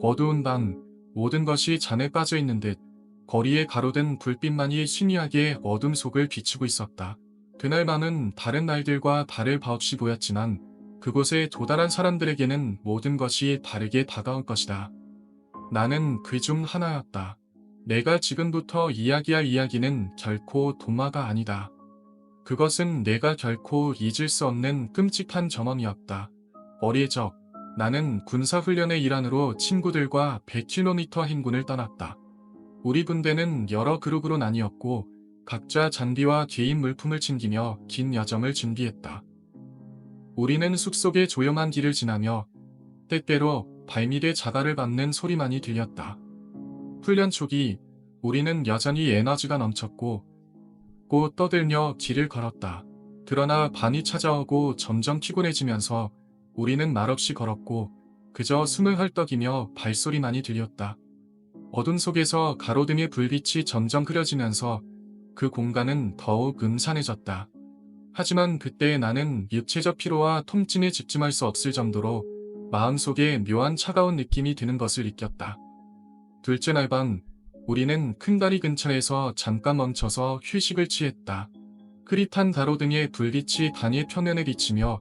어두운 방, 모든 것이 잔에 빠져 있는 듯 거리에 가로등 불빛만이 신기하게 어둠 속을 비추고 있었다. 그날 밤은 다른 날들과 다를 바 없이 보였지만 그곳에 도달한 사람들에게는 모든 것이 다르게 다가올 것이다. 나는 그 중 하나였다. 내가 지금부터 이야기할 이야기는 결코 동화가 아니다. 그것은 내가 결코 잊을 수 없는 끔찍한 경험이었다. 어릴 적, 나는 군사훈련의 일환으로 친구들과 100km 행군을 떠났다. 우리 분대는 여러 그룹으로 나뉘었고, 각자 장비와 개인 물품을 챙기며 긴 여정을 준비했다. 우리는 숲속의 조용한 길을 지나며, 때때로 발밑에 자갈을 밟는 소리만이 들렸다. 훈련 초기, 우리는 여전히 에너지가 넘쳤고, 꼭 떠들며 길을 걸었다. 그러나 밤이 찾아오고 점점 피곤해지면서 우리는 말없이 걸었고 그저 숨을 헐떡이며 발소리만이 들렸다. 어둠 속에서 가로등의 불빛이 점점 흐려지면서 그 공간은 더욱 음산해졌다. 하지만 그때 나는 육체적 피로와 통증에 집중할 수 없을 정도로 마음속에 묘한 차가운 느낌이 드는 것을 느꼈다. 둘째 날 밤, 우리는 큰 다리 근처에서 잠깐 멈춰서 휴식을 취했다. 흐릿한 가로등의 불빛이 단의 표면에 비치며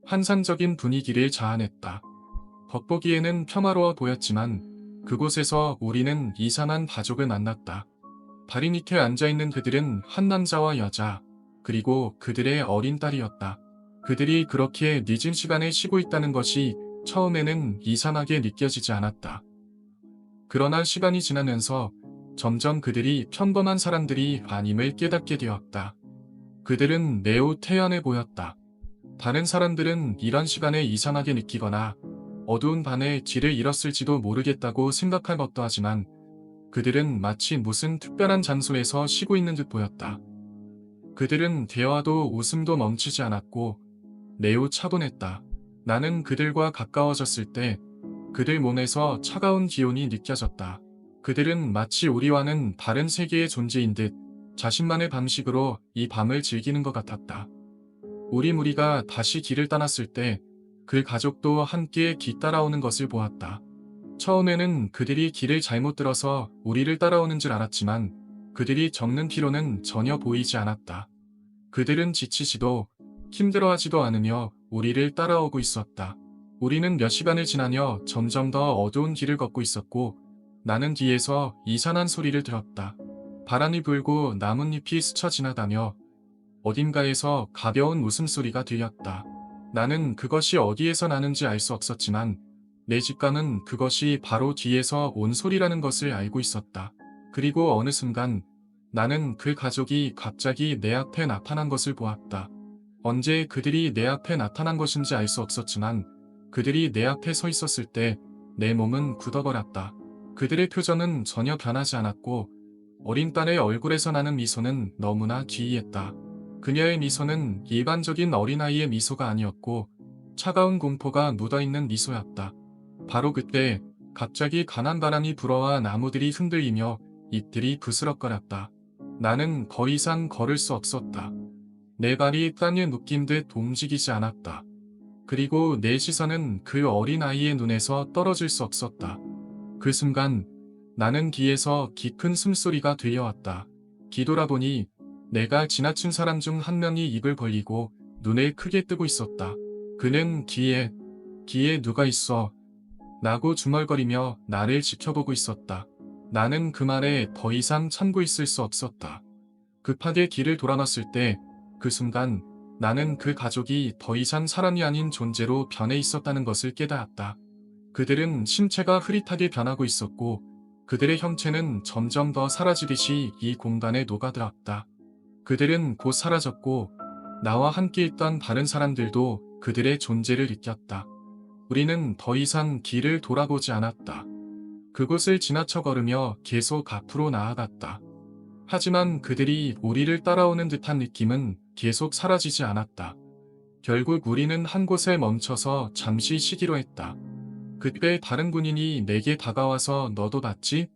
환상적인 분위기를 자아냈다. 겉보기에는 평화로워 보였지만 그곳에서 우리는 이상한 가족을 만났다. 다리 밑에 앉아있는 그들은 한 남자와 여자, 그리고 그들의 어린 딸이었다. 그들이 그렇게 늦은 시간에 쉬고 있다는 것이 처음에는 이상하게 느껴지지 않았다. 그러나 시간이 지나면서 점점 그들이 평범한 사람들이 아님을 깨닫게 되었다. 그들은 매우 태연해 보였다. 다른 사람들은 이런 시간에 이상하게 느끼거나 어두운 밤에 길을 잃었을지도 모르겠다고 생각할 것도 하지만 그들은 마치 무슨 특별한 장소에서 쉬고 있는 듯 보였다. 그들은 대화도 웃음도 멈추지 않았고 매우 차분했다. 나는 그들과 가까워졌을 때 그들 몸에서 차가운 기운이 느껴졌다. 그들은 마치 우리와는 다른 세계의 존재인 듯 자신만의 방식으로 이 밤을 즐기는 것 같았다. 우리 무리가 다시 길을 떠났을 때 그 가족도 함께 뒤따라오는 것을 보았다. 처음에는 그들이 길을 잘못 들어서 우리를 따라오는 줄 알았지만 그들이 적는 피로는 전혀 보이지 않았다. 그들은 지치지도 힘들어하지도 않으며 우리를 따라오고 있었다. 우리는 몇 시간을 지나며 점점 더 어두운 길을 걷고 있었고 나는 뒤에서 이상한 소리를 들었다. 바람이 불고 나뭇잎이 스쳐 지나가며 어딘가에서 가벼운 웃음소리가 들렸다. 나는 그것이 어디에서 나는지 알 수 없었지만 내 직감은 그것이 바로 뒤에서 온 소리라는 것을 알고 있었다. 그리고 어느 순간 나는 그 가족이 갑자기 내 앞에 나타난 것을 보았다. 언제 그들이 내 앞에 나타난 것인지 알 수 없었지만 그들이 내 앞에 서 있었을 때 내 몸은 굳어버렸다. 그들의 표정은 전혀 변하지 않았고 어린 딸의 얼굴에서 나는 미소는 너무나 기이했다. 그녀의 미소는 일반적인 어린아이의 미소가 아니었고 차가운 공포가 묻어있는 미소였다. 바로 그때 갑자기 강한 바람이 불어와 나무들이 흔들리며 잎들이 부스럭거렸다. 나는 더 이상 걸을 수 없었다. 내 발이 땅에 묶인 듯 움직이지 않았다. 그리고 내 시선은 그 어린아이의 눈에서 떨어질 수 없었다. 그 순간 나는 귀에서 깊은 숨소리가 들려왔다. 뒤돌아보니 내가 지나친 사람 중 한 명이 입을 벌리고 눈을 크게 뜨고 있었다. 그는 귀에 누가 있어? 라고 중얼거리며 나를 지켜보고 있었다. 나는 그 말에 더 이상 참고 있을 수 없었다. 급하게 뒤를 돌아봤을 때 그 순간 나는 그 가족이 더 이상 사람이 아닌 존재로 변해 있었다는 것을 깨달았다. 그들은 신체가 흐릿하게 변하고 있었고 그들의 형체는 점점 더 사라지듯이 이 공간에 녹아들었다. 그들은 곧 사라졌고 나와 함께 있던 다른 사람들도 그들의 존재를 느꼈다. 우리는 더 이상 길을 돌아보지 않았다. 그곳을 지나쳐 걸으며 계속 앞으로 나아갔다. 하지만 그들이 우리를 따라오는 듯한 느낌은 계속 사라지지 않았다. 결국 우리는 한 곳에 멈춰서 잠시 쉬기로 했다. 그때 다른 군인이 내게 다가와서 너도 봤지?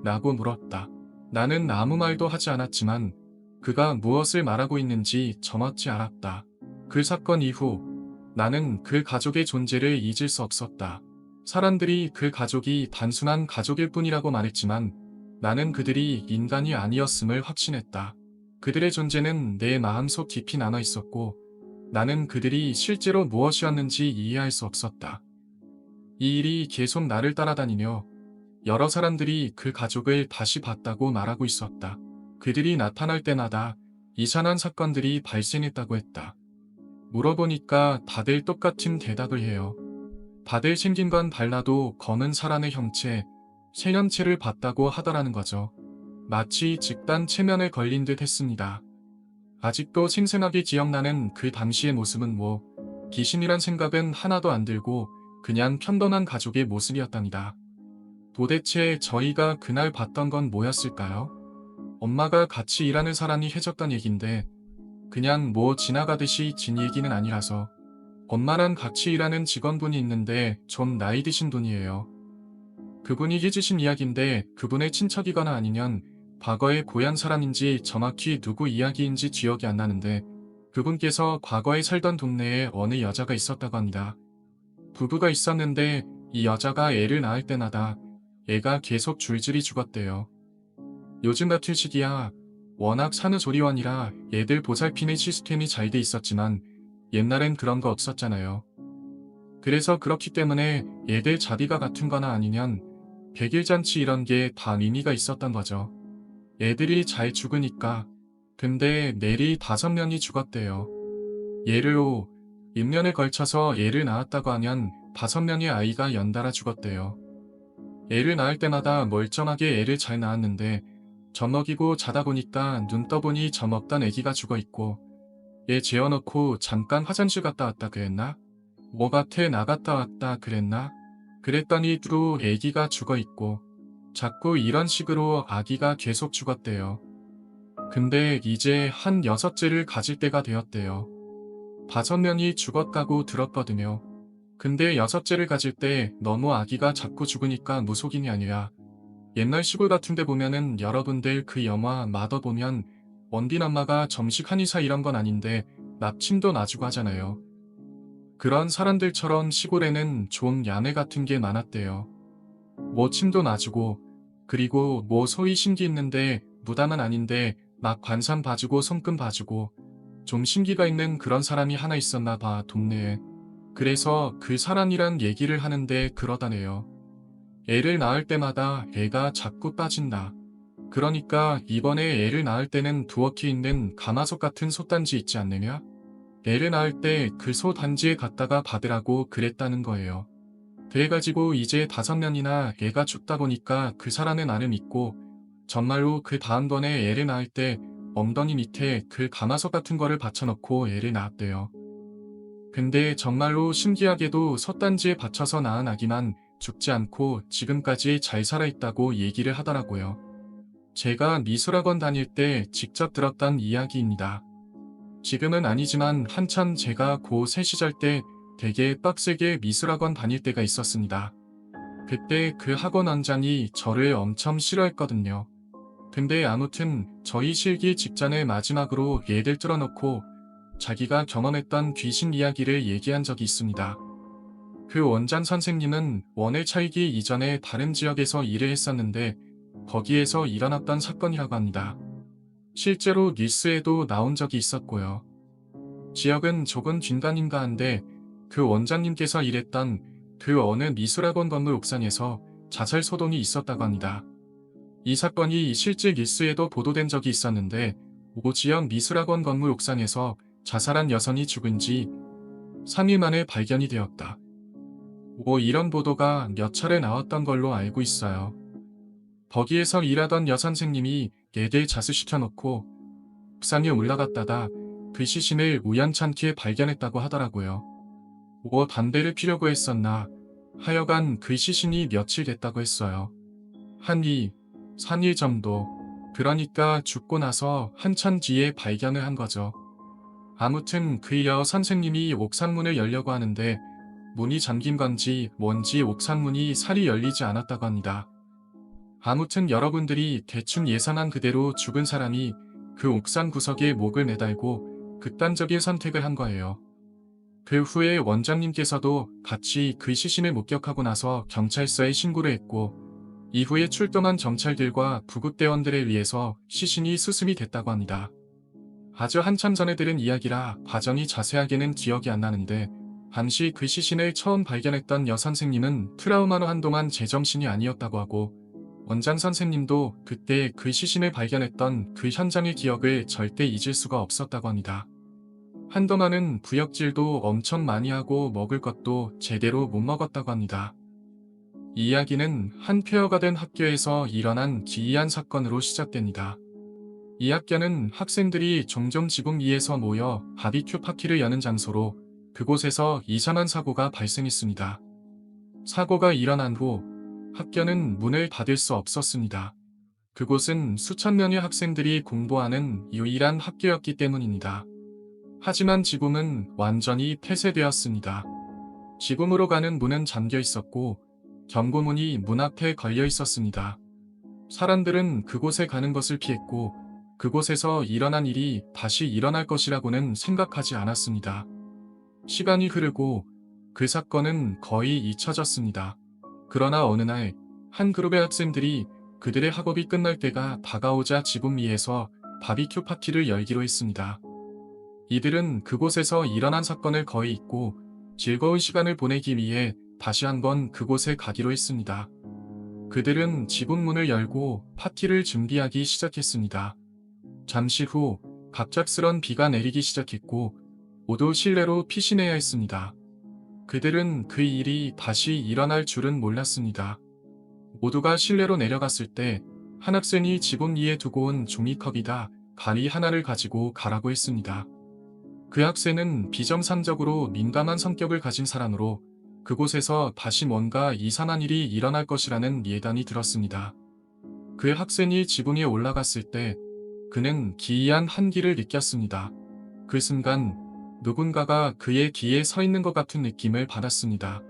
라고 물었다. 나는 아무 말도 하지 않았지만 그가 무엇을 말하고 있는지 정확히 알았다. 그 사건 이후 나는 그 가족의 존재를 잊을 수 없었다. 사람들이 그 가족이 단순한 가족일 뿐이라고 말했지만 나는 그들이 인간이 아니었음을 확신했다. 그들의 존재는 내 마음속 깊이 남아 있었고 나는 그들이 실제로 무엇이었는지 이해할 수 없었다. 이 일이 계속 나를 따라다니며 여러 사람들이 그 가족을 다시 봤다고 말하고 있었다. 그들이 나타날 때마다 이상한 사건들이 발생했다고 했다. 물어보니까 다들 똑같은 대답을 해요. 다들 생긴 건 달라도 검은 사람의 형체, 세련체를 봤다고 하더라는 거죠. 마치 집단 체면에 걸린 듯 했습니다. 아직도 생생하게 기억나는 그 당시의 모습은 귀신이란 생각은 하나도 안 들고 그냥 평범한 가족의 모습이었답니다. 도대체 저희가 그날 봤던 건 뭐였을까요? 엄마가 같이 일하는 사람이 해줬던 얘긴데 그냥 지나가듯이 진 얘기는 아니라서 엄마랑 같이 일하는 직원분이 있는데 좀 나이 드신 분이에요. 그분이 해주신 이야기인데 그분의 친척이거나 아니면 과거에 고향 사람인지 정확히 누구 이야기인지 기억이 안 나는데 그분께서 과거에 살던 동네에 어느 여자가 있었다고 합니다. 부부가 있었는데 이 여자가 애를 낳을 때마다 애가 계속 줄줄이 죽었대요. 요즘 같은 시기야 워낙 산후조리원이라 애들 보살피는 시스템이 잘 돼 있었지만 옛날엔 그런 거 없었잖아요. 그래서 그렇기 때문에 애들 자비가 같은 거나 아니면 백일잔치 이런 게 다 의미가 있었던 거죠. 애들이 잘 죽으니까. 근데 내리 5명이 죽었대요. 예를 1년에 걸쳐서 애를 낳았다고 하면 5명의 아이가 연달아 죽었대요. 애를 낳을 때마다 멀쩡하게 애를 잘 낳았는데 젖먹이고 자다 보니까 눈 떠보니 젖먹던 애기가 죽어있고 애 재워놓고 잠깐 화장실 갔다 왔다 그랬나? 밭에 나갔다 왔다 그랬나? 그랬더니 또 애기가 죽어있고 자꾸 이런 식으로 아기가 계속 죽었대요. 근데 이제 한 6째를 가질 때가 되었대요. 5명이 죽었다고 들었거든요. 근데 6째를 가질 때 너무 아기가 자꾸 죽으니까 무속인이 아니라 옛날 시골 같은 데 보면은 여러분들 그 영화 마더 보면 원빈 엄마가 점식 한의사 이런 건 아닌데 납침도 놔주고 하잖아요. 그런 사람들처럼 시골에는 좀 야매 같은 게 많았대요. 침도 놔주고 그리고 소위 신기 있는데 무당은 아닌데 막 관상 봐주고 손금 봐주고 좀 신기가 있는 그런 사람이 하나 있었나 봐 동네에. 그래서 그 사람이란 얘기를 하는데 그러다네요. 애를 낳을 때마다 애가 자꾸 빠진다. 그러니까 이번에 애를 낳을 때는 두어키 있는 가마솥 같은 솥단지 있지 않느냐? 애를 낳을 때 그 솥단지에 갔다가 받으라고 그랬다는 거예요. 그래가지고 이제 5년이나 애가 죽다 보니까 그 사람의 나를 믿고 정말로 그 다음번에 애를 낳을 때 엉덩이 밑에 그 가마솥 같은 거를 받쳐놓고 애를 낳았대요. 근데 정말로 신기하게도 솥단지에 받쳐서 낳은 아기만 죽지 않고 지금까지 잘 살아있다고 얘기를 하더라고요. 제가 미술학원 다닐 때 직접 들었던 이야기입니다. 지금은 아니지만 한참 제가 고3 시절 때 되게 빡세게 미술학원 다닐 때가 있었습니다. 그때 그 학원 원장이 저를 엄청 싫어했거든요. 근데 아무튼 저희 실기 직전에 마지막으로 얘들 뚫어놓고 자기가 경험했던 귀신 이야기를 얘기한 적이 있습니다. 그 원장 선생님은 원을 차이기 이전에 다른 지역에서 일을 했었는데 거기에서 일어났던 사건이라고 합니다. 실제로 뉴스에도 나온 적이 있었고요. 지역은 조금 빈간인가 한데 그 원장님께서 일했던 그 어느 미술학원 건물 옥상에서 자살 소동이 있었다고 합니다. 이 사건이 실제 뉴스에도 보도된 적이 있었는데 지역 미술학원 건물 옥상에서 자살한 여성이 죽은 지 3일 만에 발견이 되었다. 이런 보도가 몇 차례 나왔던 걸로 알고 있어요. 거기에서 일하던 여선생님이 애들 자수시켜놓고 옥상에 올라갔다가 그 시신을 우연찮게 발견했다고 하더라고요. 담배를 피려고 했었나 하여간 그 시신이 며칠 됐다고 했어요. 한 2, 3일 정도. 그러니까 죽고 나서 한참 뒤에 발견을 한 거죠. 아무튼 그 선생님이 옥상문을 열려고 하는데 문이 잠긴 건지 뭔지 옥상문이 살이 열리지 않았다고 합니다. 아무튼 여러분들이 대충 예상한 그대로 죽은 사람이 그 옥상 구석에 목을 매달고 극단적인 선택을 한 거예요. 그 후에 원장님께서도 같이 그 시신을 목격하고 나서 경찰서에 신고를 했고, 이후에 출동한 경찰들과 구급대원들에 의해서 시신이 수습이 됐다고 합니다. 아주 한참 전에 들은 이야기라 과정이 자세하게는 기억이 안 나는데, 당시 그 시신을 처음 발견했던 여선생님은 트라우마로 한동안 제정신이 아니었다고 하고, 원장 선생님도 그때 그 시신을 발견했던 그 현장의 기억을 절대 잊을 수가 없었다고 합니다. 한동안은 구역질도 엄청 많이 하고 먹을 것도 제대로 못 먹었다고 합니다. 이 이야기는 한 폐허가 된 학교에서 일어난 기이한 사건으로 시작됩니다. 이 학교는 학생들이 종종 지붕 위에서 모여 바비큐 파티를 여는 장소로, 그곳에서 이상한 사고가 발생했습니다. 사고가 일어난 후 학교는 문을 닫을 수 없었습니다. 그곳은 수천 명의 학생들이 공부하는 유일한 학교였기 때문입니다. 하지만 지붕은 완전히 폐쇄되었습니다. 지붕으로 가는 문은 잠겨 있었고, 경고문이 문 앞에 걸려 있었습니다. 사람들은 그곳에 가는 것을 피했고, 그곳에서 일어난 일이 다시 일어날 것이라고는 생각하지 않았습니다. 시간이 흐르고 그 사건은 거의 잊혀졌습니다. 그러나 어느 날, 한 그룹의 학생들이 그들의 학업이 끝날 때가 다가오자 지붕 위에서 바비큐 파티를 열기로 했습니다. 이들은 그곳에서 일어난 사건을 거의 잊고 즐거운 시간을 보내기 위해 다시 한번 그곳에 가기로 했습니다. 그들은 지붕 문을 열고 파티를 준비하기 시작했습니다. 잠시 후 갑작스런 비가 내리기 시작했고, 모두 실내로 피신해야 했습니다. 그들은 그 일이 다시 일어날 줄은 몰랐습니다. 모두가 실내로 내려갔을 때 한 학생이 지붕 위에 두고 온 종이컵이다 가리 하나를 가지고 가라고 했습니다. 그 학생은 비정상적으로 민감한 성격을 가진 사람으로 그곳에서 다시 뭔가 이상한 일이 일어날 것이라는 예단이 들었습니다. 그 학생이 지붕 위에 올라갔을 때 그는 기이한 한기를 느꼈습니다. 그 순간 누군가가 그의 뒤에 서 있는 것 같은 느낌을 받았습니다.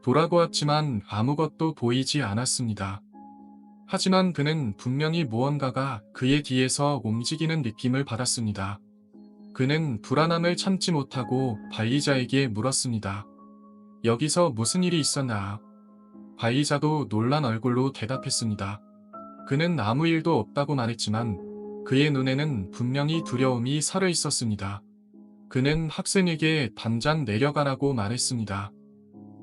돌아보았지만 아무것도 보이지 않았습니다. 하지만 그는 분명히 무언가가 그의 뒤에서 움직이는 느낌을 받았습니다. 그는 불안함을 참지 못하고 관리자에게 물었습니다. 여기서 무슨 일이 있었나? 관리자도 놀란 얼굴로 대답했습니다. 그는 아무 일도 없다고 말했지만 그의 눈에는 분명히 두려움이 살아 있었습니다. 그는 학생에게 당장 내려가라고 말했습니다.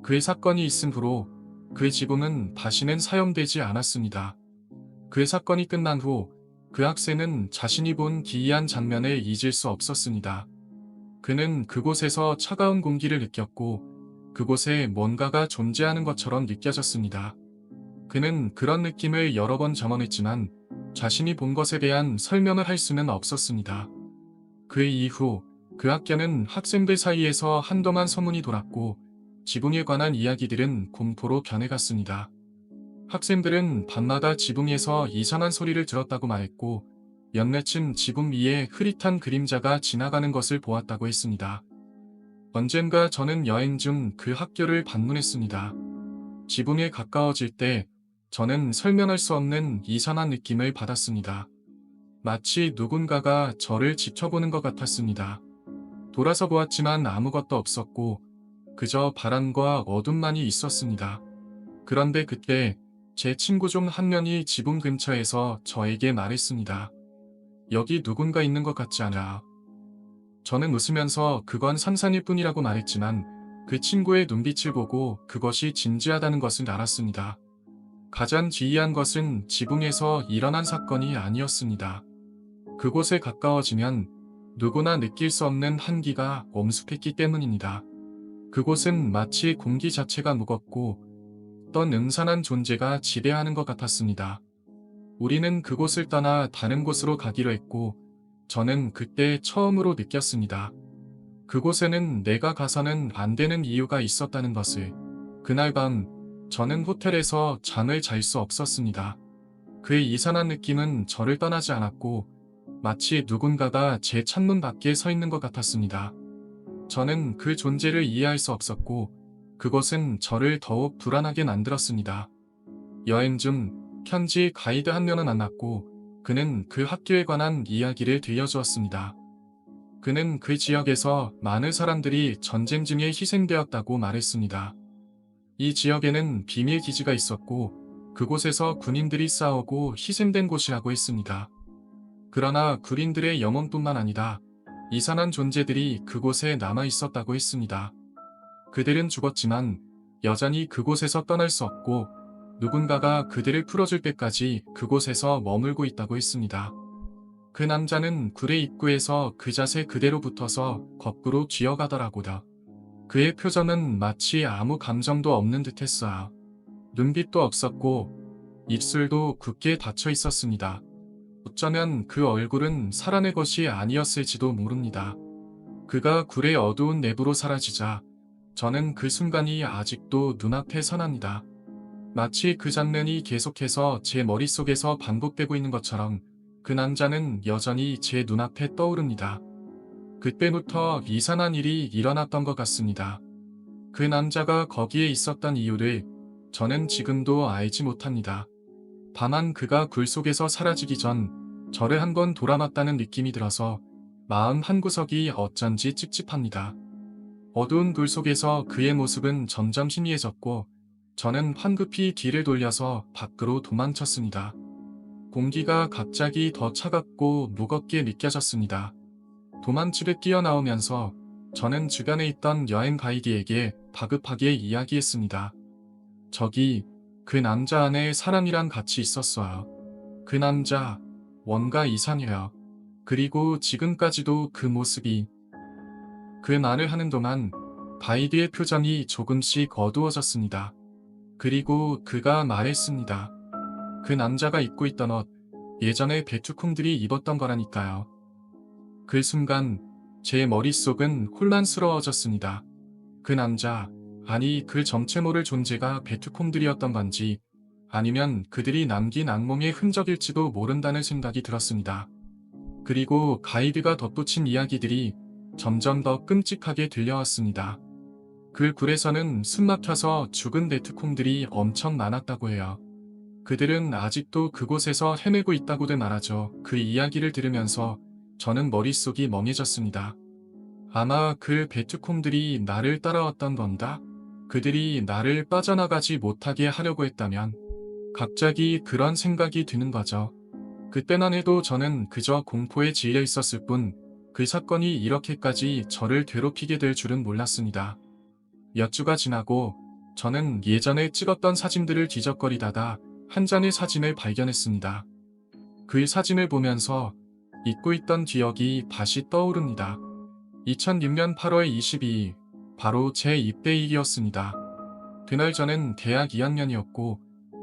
그 사건이 있은 후로 그 지붕은 다시는 사용되지 않았습니다. 그 사건이 끝난 후 그 학생은 자신이 본 기이한 장면을 잊을 수 없었습니다. 그는 그곳에서 차가운 공기를 느꼈고 그곳에 뭔가가 존재하는 것처럼 느껴졌습니다. 그는 그런 느낌을 여러 번 경험했지만 자신이 본 것에 대한 설명을 할 수는 없었습니다. 그 이후 그 학교는 학생들 사이에서 한동안 소문이 돌았고, 지붕에 관한 이야기들은 공포로 변해갔습니다. 학생들은 밤마다 지붕 위에서 이상한 소리를 들었다고 말했고, 몇몇은 지붕 위에 흐릿한 그림자가 지나가는 것을 보았다고 했습니다. 언젠가 저는 여행 중 그 학교를 방문했습니다. 지붕에 가까워질 때 저는 설명할 수 없는 이상한 느낌을 받았습니다. 마치 누군가가 저를 지켜보는 것 같았습니다. 돌아서 보았지만 아무것도 없었고 그저 바람과 어둠만이 있었습니다. 그런데 그때 제 친구 중 한 명이 지붕 근처에서 저에게 말했습니다. 여기 누군가 있는 것 같지 않아? 저는 웃으면서 그건 상상일 뿐이라고 말했지만 그 친구의 눈빛을 보고 그것이 진지하다는 것을 알았습니다. 가장 기이한 것은 지붕에서 일어난 사건이 아니었습니다. 그곳에 가까워지면 누구나 느낄 수 없는 한기가 엄습했기 때문입니다. 그곳은 마치 공기 자체가 무겁고 어떤 음산한 존재가 지배하는 것 같았습니다. 우리는 그곳을 떠나 다른 곳으로 가기로 했고, 저는 그때 처음으로 느꼈습니다. 그곳에는 내가 가서는 안 되는 이유가 있었다는 것을. 그날 밤, 저는 호텔에서 잠을 잘 수 없었습니다. 그의 이상한 느낌은 저를 떠나지 않았고, 마치 누군가가 제 창문 밖에 서 있는 것 같았습니다. 저는 그 존재를 이해할 수 없었고, 그것은 저를 더욱 불안하게 만들었습니다. 여행 중 현지 가이드 한 명을 만났고, 그는 그 학교에 관한 이야기를 들려주었습니다. 그는 그 지역에서 많은 사람들이 전쟁 중에 희생되었다고 말했습니다. 이 지역에는 비밀 기지가 있었고 그곳에서 군인들이 싸우고 희생된 곳이라고 했습니다. 그러나 군인들의 영혼뿐만 아니라 이산한 존재들이 그곳에 남아 있었다고 했습니다. 그들은 죽었지만 여전히 그곳에서 떠날 수 없고 누군가가 그들을 풀어줄 때까지 그곳에서 머물고 있다고 했습니다. 그 남자는 굴의 입구에서 그 자세 그대로 붙어서 거꾸로 쥐어가더라고요. 그의 표정은 마치 아무 감정도 없는 듯 했어요. 눈빛도 없었고 입술도 굳게 닫혀 있었습니다. 어쩌면 그 얼굴은 살아내 것이 아니었을지도 모릅니다. 그가 굴의 어두운 내부로 사라지자 저는 그 순간이 아직도 눈앞에 선합니다. 마치 그 장면이 계속해서 제 머릿속에서 반복되고 있는 것처럼 그 남자는 여전히 제 눈앞에 떠오릅니다. 그때부터 이상한 일이 일어났던 것 같습니다. 그 남자가 거기에 있었던 이유를 저는 지금도 알지 못합니다. 다만 그가 굴 속에서 사라지기 전 저를 한번 돌아봤다는 느낌이 들어서 마음 한구석이 어쩐지 찝찝합니다. 어두운 굴 속에서 그의 모습은 점점 희미해졌고 저는 황급히 뒤를 돌려서 밖으로 도망쳤습니다. 공기가 갑자기 더 차갑고 무겁게 느껴졌습니다. 도망치듯 뛰어나오면서 저는 주변에 있던 여행 가이드에게 다급하게 이야기했습니다. 저기, 그 남자 안에 사람이랑 같이 있었어요. 그 남자, 뭔가 이상해요. 그리고 지금까지도 그 모습이. 그 말을 하는 동안 가이드의 표정이 조금씩 어두워졌습니다. 그리고 그가 말했습니다. 그 남자가 입고 있던 옷, 예전에 베투콩들이 입었던 거라니까요. 그 순간 제 머릿속은 혼란스러워졌습니다. 그 남자, 아니 그 정체 모를 존재가 베투콩들이었던 건지 아니면 그들이 남긴 악몽의 흔적일지도 모른다는 생각이 들었습니다. 그리고 가이드가 덧붙인 이야기들이 점점 더 끔찍하게 들려왔습니다. 그 굴에서는 숨막혀서 죽은 베투콩들이 엄청 많았다고 해요. 그들은 아직도 그곳에서 헤매고 있다고들 말하죠. 그 이야기를 들으면서 저는 머릿속이 멍해졌습니다. 아마 그 베투콩들이 나를 따라왔던 건가? 그들이 나를 빠져나가지 못하게 하려고 했다면 갑자기 그런 생각이 드는 거죠. 그때만 해도 저는 그저 공포에 질려 있었을 뿐 그 사건이 이렇게까지 저를 괴롭히게 될 줄은 몰랐습니다. 몇 주가 지나고 저는 예전에 찍었던 사진들을 뒤적거리다가 한 장의 사진을 발견했습니다. 그 사진을 보면서 잊고 있던 기억이 다시 떠오릅니다. 2006년 8월 22일, 바로 제 입대일이었습니다. 그날 저는 대학 2학년이었고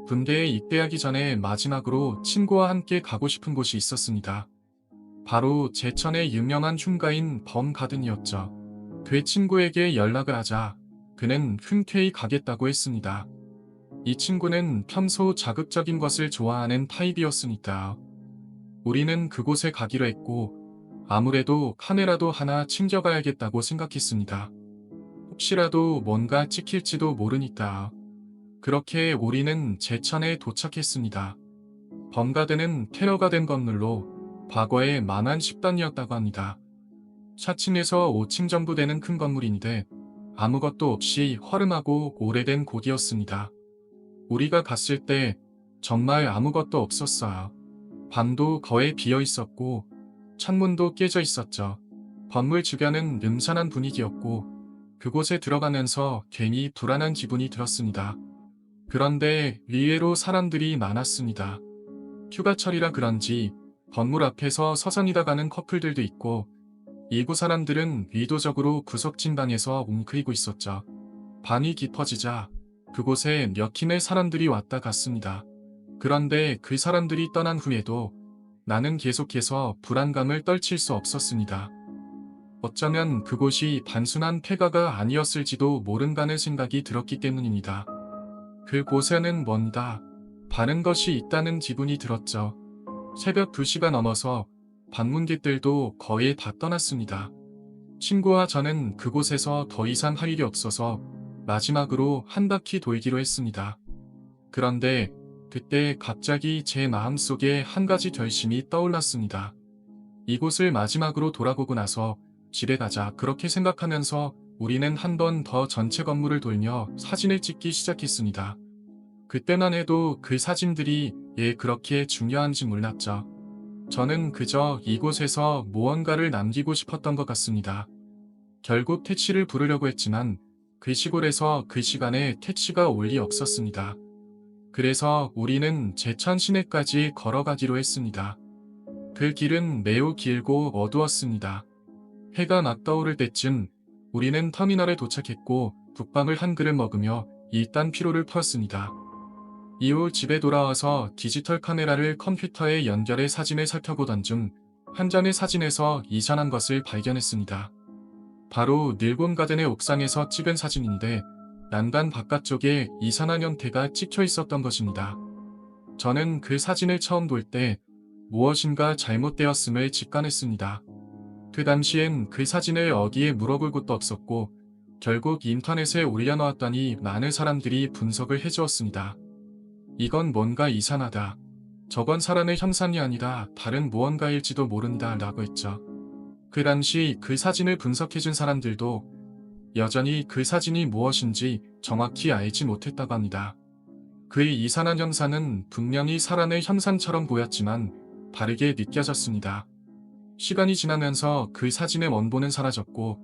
군대에 입대하기 전에 마지막으로 친구와 함께 가고 싶은 곳이 있었습니다. 바로 제천의 유명한 흉가인 범가든이었죠. 그 친구에게 연락을 하자 그는 흔쾌히 가겠다고 했습니다. 이 친구는 평소 자극적인 것을 좋아하는 타입이었으니까요. 우리는 그곳에 가기로 했고 아무래도 카메라도 하나 챙겨가야겠다고 생각했습니다. 혹시라도 뭔가 찍힐지도 모르니까. 그렇게 우리는 제천에 도착했습니다. 범가든은 테러가 된 건물로 과거에 망한 식당이었다고 합니다. 4층에서 5층 정도 되는 큰 건물인데 아무것도 없이 허름하고 오래된 곳이었습니다. 우리가 갔을 때 정말 아무것도 없었어요. 방도 거의 비어 있었고 창문도 깨져 있었죠. 건물 주변은 음산한 분위기였고 그곳에 들어가면서 괜히 불안한 기분이 들었습니다. 그런데 의외로 사람들이 많았습니다. 휴가철이라 그런지 건물 앞에서 서성이다 가는 커플들도 있고 일부 사람들은 의도적으로 구석진 방에서 웅크리고 있었죠. 밤이 깊어지자 그곳에 몇 팀의 사람들이 왔다 갔습니다. 그런데 그 사람들이 떠난 후에도 나는 계속해서 불안감을 떨칠 수 없었습니다. 어쩌면 그곳이 단순한 폐가가 아니었을지도 모른다는 생각이 들었기 때문입니다. 그곳에는 뭔가 다른 것이 있다는 기분이 들었죠. 새벽 2시가 넘어서 방문객들도 거의 다 떠났습니다. 친구와 저는 그곳에서 더 이상 할 일이 없어서 마지막으로 한 바퀴 돌기로 했습니다. 그런데 그때 갑자기 제 마음속에 한 가지 결심이 떠올랐습니다. 이곳을 마지막으로 돌아보고 나서 집에 가자. 그렇게 생각하면서 우리는 한 번 더 전체 건물을 돌며 사진을 찍기 시작했습니다. 그때만 해도 그 사진들이 그렇게 중요한지 몰랐죠. 저는 그저 이곳에서 무언가를 남기고 싶었던 것 같습니다. 결국 택시를 부르려고 했지만 그 시골에서 그 시간에 택시가 올 리 없었습니다. 그래서 우리는 제천 시내까지 걸어가기로 했습니다. 그 길은 매우 길고 어두웠습니다. 해가 막 떠오를 때쯤 우리는 터미널에 도착했고 국밥을 한 그릇 먹으며 일단 피로를 풀었습니다. 이후 집에 돌아와서 디지털 카메라를 컴퓨터에 연결해 사진을 살펴보던 중 한 장의 사진에서 이상한 것을 발견했습니다. 바로 닐본 가든의 옥상에서 찍은 사진인데 난간 바깥쪽에 이상한 형태가 찍혀 있었던 것입니다. 저는 그 사진을 처음 볼 때 무엇인가 잘못되었음을 직감했습니다. 그 당시엔 그 사진을 어디에 물어볼 곳도 없었고 결국 인터넷에 올려놓았더니 많은 사람들이 분석을 해주었습니다. 이건 뭔가 이상하다. 저건 사람의 형상이 아니라 다른 무언가일지도 모른다 라고 했죠. 그 당시 그 사진을 분석해준 사람들도 여전히 그 사진이 무엇인지 정확히 알지 못했다고 합니다. 그의 이상한 형상은 분명히 사람의 형상처럼 보였지만 다르게 느껴졌습니다. 시간이 지나면서 그 사진의 원본은 사라졌고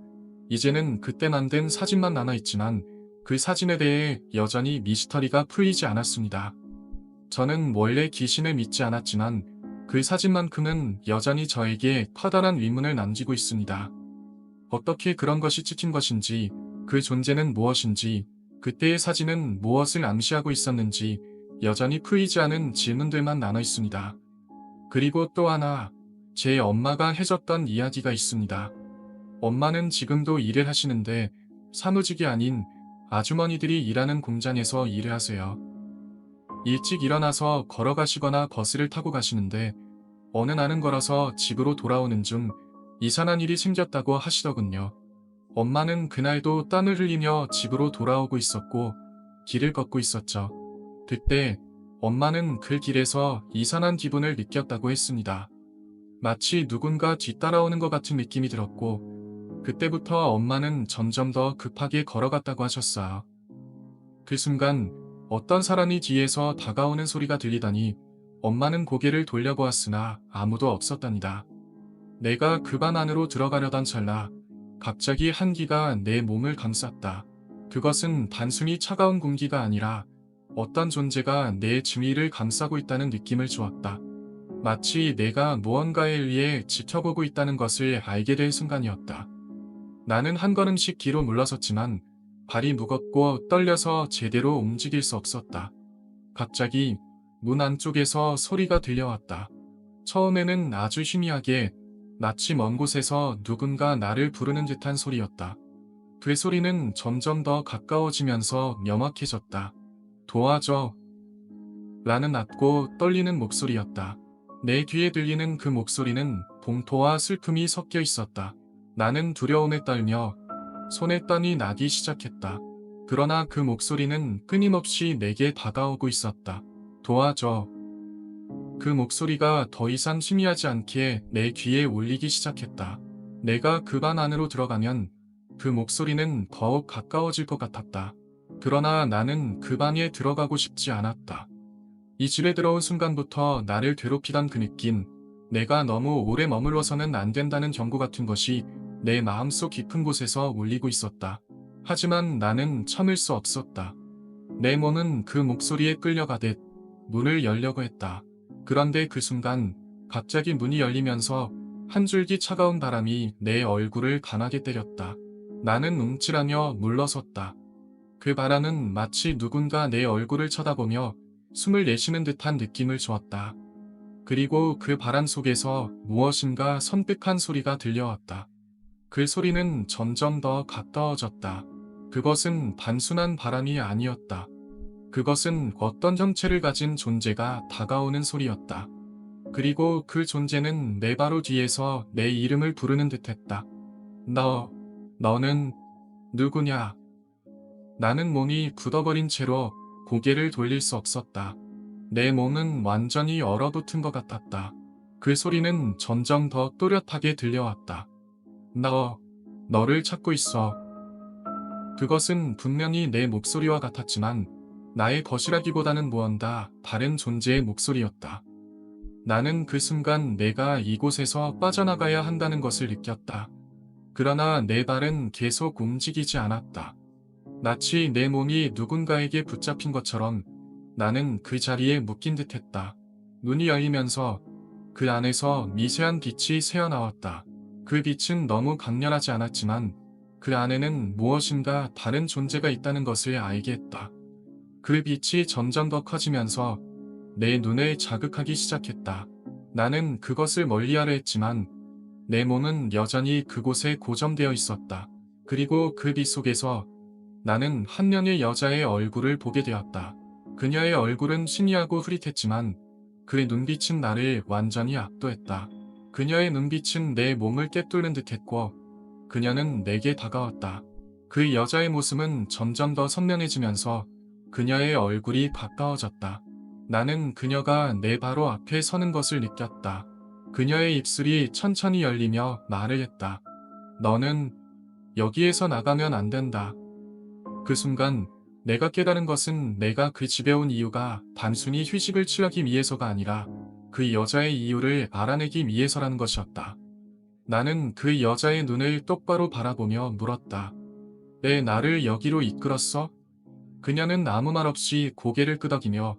이제는 그때 만든 사진만 남아있지만 그 사진에 대해 여전히 미스터리가 풀리지 않았습니다. 저는 원래 귀신을 믿지 않았지만 그 사진만큼은 여전히 저에게 커다란 의문을 남기고 있습니다. 어떻게 그런 것이 찍힌 것인지, 그 존재는 무엇인지, 그때의 사진은 무엇을 암시하고 있었는지 여전히 풀리지 않은 질문들만 남아 있습니다. 그리고 또 하나, 제 엄마가 해줬던 이야기가 있습니다. 엄마는 지금도 일을 하시는데 사무직이 아닌 아주머니들이 일하는 공장에서 일을 하세요. 일찍 일어나서 걸어가시거나 버스를 타고 가시는데 어느 날은 걸어서 집으로 돌아오는 중 이상한 일이 생겼다고 하시더군요. 엄마는 그날도 땀을 흘리며 집으로 돌아오고 있었고 길을 걷고 있었죠. 그때 엄마는 그 길에서 이상한 기분을 느꼈다고 했습니다. 마치 누군가 뒤따라오는 것 같은 느낌이 들었고 그때부터 엄마는 점점 더 급하게 걸어갔다고 하셨어요. 그 순간 어떤 사람이 뒤에서 다가오는 소리가 들리더니 엄마는 고개를 돌려보았으나 아무도 없었답니다. 내가 그 방 안으로 들어가려던 찰나 갑자기 한기가 내 몸을 감쌌다. 그것은 단순히 차가운 공기가 아니라 어떤 존재가 내 주위를 감싸고 있다는 느낌을 주었다. 마치 내가 무언가에 의해 지켜보고 있다는 것을 알게 될 순간이었다. 나는 한 걸음씩 뒤로 물러섰지만 발이 무겁고 떨려서 제대로 움직일 수 없었다. 갑자기 문 안쪽에서 소리가 들려왔다. 처음에는 아주 희미하게 마치 먼 곳에서 누군가 나를 부르는 듯한 소리였다. 그 소리는 점점 더 가까워지면서 명확해졌다. 도와줘. 라는 낮고 떨리는 목소리였다. 내 귀에 들리는 그 목소리는 공포와 슬픔이 섞여 있었다. 나는 두려움에 떨며 손에 땀이 나기 시작했다. 그러나 그 목소리는 끊임없이 내게 다가오고 있었다. 도와줘. 그 목소리가 더 이상 희미하지 않게 내 귀에 울리기 시작했다. 내가 그 방 안으로 들어가면 그 목소리는 더욱 가까워질 것 같았다. 그러나 나는 그 방에 들어가고 싶지 않았다. 이 집에 들어온 순간부터 나를 괴롭히던 그 느낌, 내가 너무 오래 머물러서는 안 된다는 경고 같은 것이 내 마음속 깊은 곳에서 울리고 있었다. 하지만 나는 참을 수 없었다. 내 몸은 그 목소리에 끌려가듯 문을 열려고 했다. 그런데 그 순간 갑자기 문이 열리면서 한 줄기 차가운 바람이 내 얼굴을 강하게 때렸다. 나는 움찔하며 물러섰다. 그 바람은 마치 누군가 내 얼굴을 쳐다보며 숨을 내쉬는 듯한 느낌을 주었다. 그리고 그 바람 속에서 무엇인가 선뜩한 소리가 들려왔다. 그 소리는 점점 더 가까워졌다. 그것은 단순한 바람이 아니었다. 그것은 어떤 형체를 가진 존재가 다가오는 소리였다. 그리고 그 존재는 내 바로 뒤에서 내 이름을 부르는 듯했다. 너는 누구냐? 나는 몸이 굳어버린 채로 고개를 돌릴 수 없었다. 내 몸은 완전히 얼어붙은 것 같았다. 그 소리는 점점 더 또렷하게 들려왔다. 너를 찾고 있어. 그것은 분명히 내 목소리와 같았지만 나의 것이라기보다는 무언가 다른 존재의 목소리였다. 나는 그 순간 내가 이곳에서 빠져나가야 한다는 것을 느꼈다. 그러나 내 발은 계속 움직이지 않았다. 마치 내 몸이 누군가에게 붙잡힌 것처럼 나는 그 자리에 묶인 듯했다. 눈이 열리면서 그 안에서 미세한 빛이 새어나왔다. 그 빛은 너무 강렬하지 않았지만 그 안에는 무엇인가 다른 존재가 있다는 것을 알게 했다. 그 빛이 점점 더 커지면서 내 눈을 자극하기 시작했다. 나는 그것을 멀리하려 했지만 내 몸은 여전히 그곳에 고정되어 있었다. 그리고 그 빛 속에서 나는 한 명의 여자의 얼굴을 보게 되었다. 그녀의 얼굴은 신기하고 흐릿했지만 그의 눈빛은 나를 완전히 압도했다. 그녀의 눈빛은 내 몸을 꿰뚫는 듯했고 그녀는 내게 다가왔다. 그 여자의 모습은 점점 더 선명해지면서 그녀의 얼굴이 가까워졌다. 나는 그녀가 내 바로 앞에 서는 것을 느꼈다. 그녀의 입술이 천천히 열리며 말을 했다. 너는 여기에서 나가면 안 된다. 그 순간 내가 깨달은 것은 내가 그 집에 온 이유가 단순히 휴식을 취하기 위해서가 아니라 그 여자의 이유를 알아내기 위해서라는 것이었다. 나는 그 여자의 눈을 똑바로 바라보며 물었다. 왜 나를 여기로 이끌었어? 그녀는 아무 말 없이 고개를 끄덕이며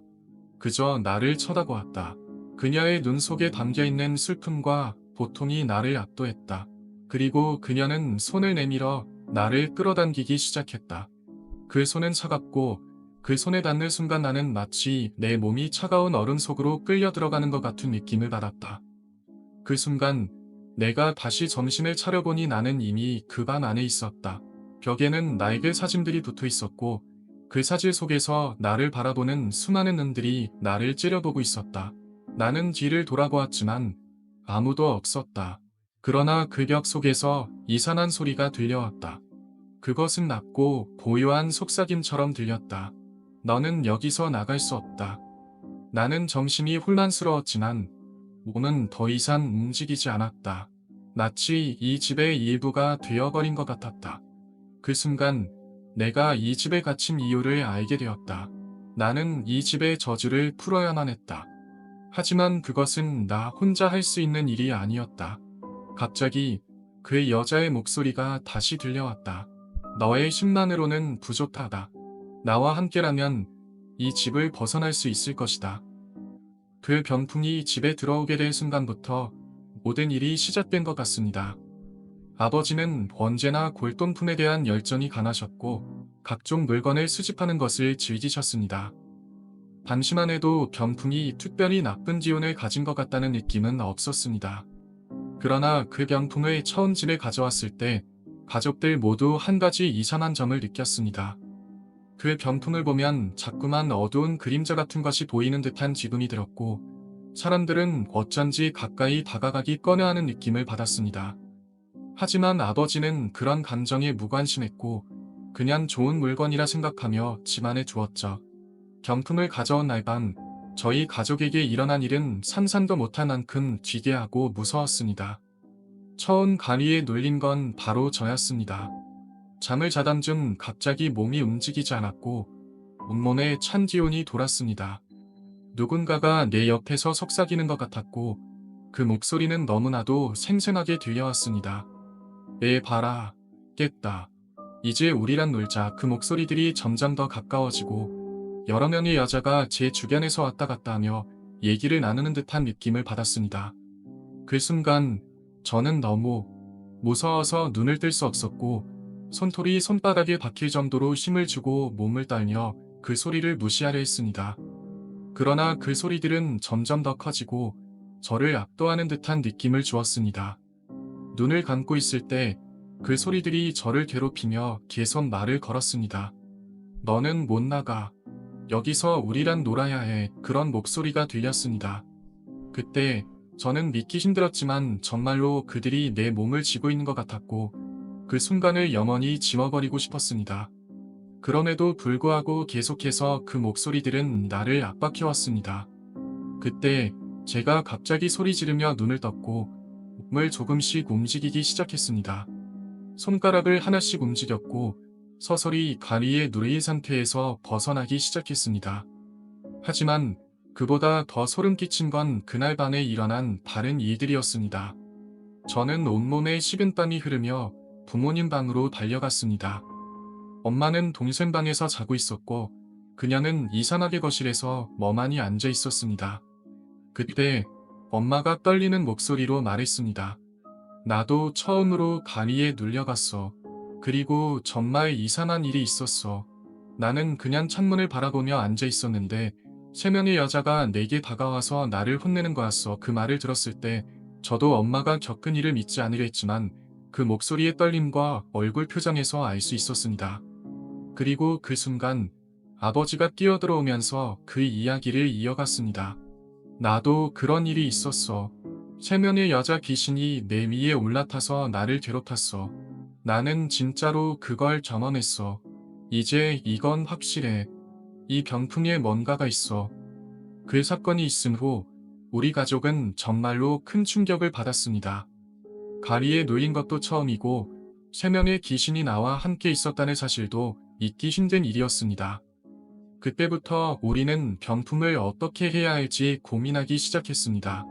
그저 나를 쳐다보았다. 그녀의 눈 속에 담겨있는 슬픔과 고통이 나를 압도했다. 그리고 그녀는 손을 내밀어 나를 끌어당기기 시작했다. 그 손은 차갑고 그 손에 닿는 순간 나는 마치 내 몸이 차가운 얼음 속으로 끌려 들어가는 것 같은 느낌을 받았다. 그 순간 내가 다시 정신을 차려보니 나는 이미 그 방 안에 있었다. 벽에는 낡은 사진들이 붙어 있었고 그 사진 속에서 나를 바라보는 수많은 눈들이 나를 찌려보고 있었다. 나는 뒤를 돌아보았지만 아무도 없었다. 그러나 그 벽 속에서 이상한 소리가 들려왔다. 그것은 낮고 고요한 속삭임처럼 들렸다. 너는 여기서 나갈 수 없다. 나는 정신이 혼란스러웠지만 몸은 더 이상 움직이지 않았다. 마치 이 집의 일부가 되어버린 것 같았다. 그 순간 내가 이 집에 갇힌 이유를 알게 되었다. 나는 이 집의 저주를 풀어야만 했다. 하지만 그것은 나 혼자 할 수 있는 일이 아니었다. 갑자기 그 여자의 목소리가 다시 들려왔다. 너의 힘만으로는 부족하다. 나와 함께라면 이 집을 벗어날 수 있을 것이다. 그 병풍이 집에 들어오게 될 순간부터 모든 일이 시작된 것 같습니다. 아버지는 언제나 골동품에 대한 열정이 강하셨고 각종 물건을 수집하는 것을 즐기셨습니다. 당시만 해도 병풍이 특별히 나쁜 기운을 가진 것 같다는 느낌은 없었습니다. 그러나 그 병풍을 처음 집에 가져왔을 때 가족들 모두 한 가지 이상한 점을 느꼈습니다. 그 병풍을 보면 자꾸만 어두운 그림자 같은 것이 보이는 듯한 기분이 들었고 사람들은 어쩐지 가까이 다가가기 꺼려하는 느낌을 받았습니다. 하지만 아버지는 그런 감정에 무관심했고 그냥 좋은 물건이라 생각하며 집 안에 두었죠. 병풍을 가져온 날 밤 저희 가족에게 일어난 일은 상상도 못할 만큼 기괴하고 무서웠습니다. 처음 가위에 눌린 건 바로 저였습니다. 잠을 자던 중 갑자기 몸이 움직이지 않았고 온몸에 찬 기운이 돌았습니다. 누군가가 내 옆에서 속삭이는 것 같았고 그 목소리는 너무나도 생생하게 들려왔습니다. 봐라, 깼다. 이제 우리랑 놀자. 그 목소리들이 점점 더 가까워지고 여러 명의 여자가 제 주변에서 왔다 갔다 하며 얘기를 나누는 듯한 느낌을 받았습니다. 그 순간 저는 너무 무서워서 눈을 뜰 수 없었고 손톱이 손바닥에 박힐 정도로 힘을 주고 몸을 떨며 그 소리를 무시하려 했습니다. 그러나 그 소리들은 점점 더 커지고 저를 압도하는 듯한 느낌을 주었습니다. 눈을 감고 있을 때 그 소리들이 저를 괴롭히며 계속 말을 걸었습니다. 너는 못 나가. 여기서 우리랑 놀아야 해. 그런 목소리가 들렸습니다. 그때 저는 믿기 힘들었지만 정말로 그들이 내 몸을 쥐고 있는 것 같았고 그 순간을 영원히 지워버리고 싶었습니다. 그럼에도 불구하고 계속해서 그 목소리들은 나를 압박해왔습니다. 그때 제가 갑자기 소리 지르며 눈을 떴고 몸을 조금씩 움직이기 시작했습니다. 손가락을 하나씩 움직였고 서서히 가리의 누르이 상태에서 벗어나기 시작했습니다. 하지만 그보다 더 소름 끼친 건 그날 밤에 일어난 다른 일들이었습니다. 저는 온몸에 식은땀이 흐르며 부모님 방으로 달려갔습니다. 엄마는 동생 방에서 자고 있었고 그녀는 이상하게 거실에서 멍하니 앉아 있었습니다. 그때 엄마가 떨리는 목소리로 말했습니다. 나도 처음으로 가리에 눌려갔어. 그리고 정말 이상한 일이 있었어. 나는 그냥 창문을 바라보며 앉아 있었는데 3명의 여자가 내게 다가와서 나를 혼내는 거였어. 그 말을 들었을 때 저도 엄마가 겪은 일을 믿지 않으려 했지만 그 목소리의 떨림과 얼굴 표정에서 알 수 있었습니다. 그리고 그 순간 아버지가 뛰어들어오면서 그 이야기를 이어갔습니다. 나도 그런 일이 있었어. 3명의 여자 귀신이 내 위에 올라타서 나를 괴롭혔어. 나는 진짜로 그걸 경험했어. 이제 이건 확실해. 이 병풍에 뭔가가 있어. 그 사건이 있은 후 우리 가족은 정말로 큰 충격을 받았습니다. 가리에 놓인 것도 처음이고 3명의 귀신이 나와 함께 있었다는 사실도 잊기 힘든 일이었습니다. 그때부터 우리는 병품을 어떻게 해야 할지 고민하기 시작했습니다.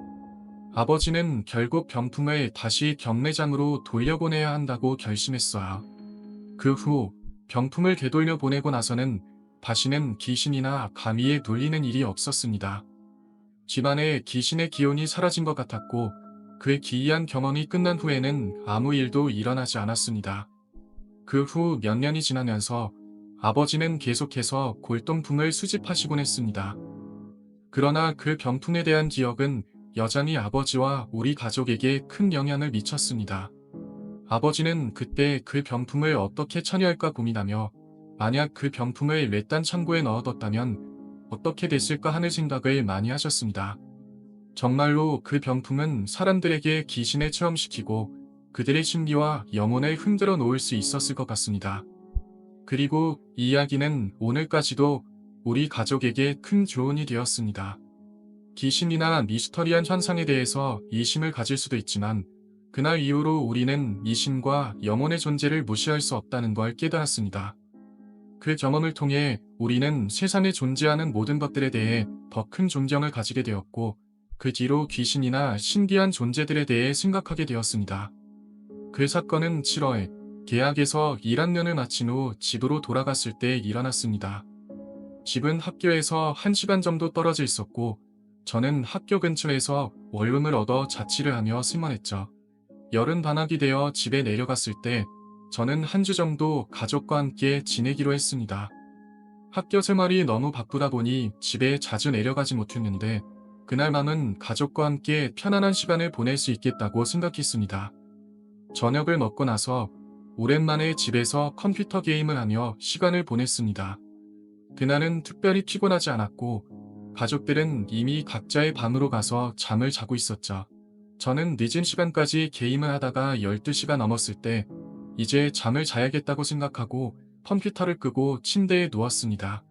아버지는 결국 병품을 다시 경매장으로 돌려보내야 한다고 결심했어요. 그 후 병품을 되돌려 보내고 나서는 다시는 귀신이나 가미에 눌리는 일이 없었습니다. 집안에 귀신의 기운이 사라진 것 같았고 그의 기이한 경험이 끝난 후에는 아무 일도 일어나지 않았습니다. 그 후 몇 년이 지나면서 아버지는 계속해서 골동품을 수집하시곤 했습니다. 그러나 그 병풍에 대한 기억은 여전히 아버지와 우리 가족에게 큰 영향을 미쳤습니다. 아버지는 그때 그 병품을 어떻게 처리할까 고민하며 만약 그 병품을 외딴 창고에 넣어뒀다면 어떻게 됐을까 하는 생각을 많이 하셨습니다. 정말로 그 병품은 사람들에게 귀신을 체험시키고 그들의 심리와 영혼을 흔들어 놓을 수 있었을 것 같습니다. 그리고 이 이야기는 오늘까지도 우리 가족에게 큰 조언이 되었습니다. 귀신이나 미스터리한 현상에 대해서 의심을 가질 수도 있지만 그날 이후로 우리는 미신과 영혼의 존재를 무시할 수 없다는 걸 깨달았습니다. 그 경험을 통해 우리는 세상에 존재하는 모든 것들에 대해 더 큰 존경을 가지게 되었고 그 뒤로 귀신이나 신기한 존재들에 대해 생각하게 되었습니다. 그 사건은 7월 계약에서 1학년을 마친 후 집으로 돌아갔을 때 일어났습니다. 집은 학교에서 1시간 정도 떨어져 있었고 저는 학교 근처에서 원룸을 얻어 자취를 하며 생활했죠. 여름 방학이 되어 집에 내려갔을 때 저는 한 주 정도 가족과 함께 지내기로 했습니다. 학교 생활이 너무 바쁘다 보니 집에 자주 내려가지 못했는데 그날만은 가족과 함께 편안한 시간을 보낼 수 있겠다고 생각했습니다. 저녁을 먹고 나서 오랜만에 집에서 컴퓨터 게임을 하며 시간을 보냈습니다. 그날은 특별히 피곤하지 않았고 가족들은 이미 각자의 방으로 가서 잠을 자고 있었죠. 저는 늦은 시간까지 게임을 하다가 12시가 넘었을 때 이제 잠을 자야겠다고 생각하고 컴퓨터를 끄고 침대에 누웠습니다.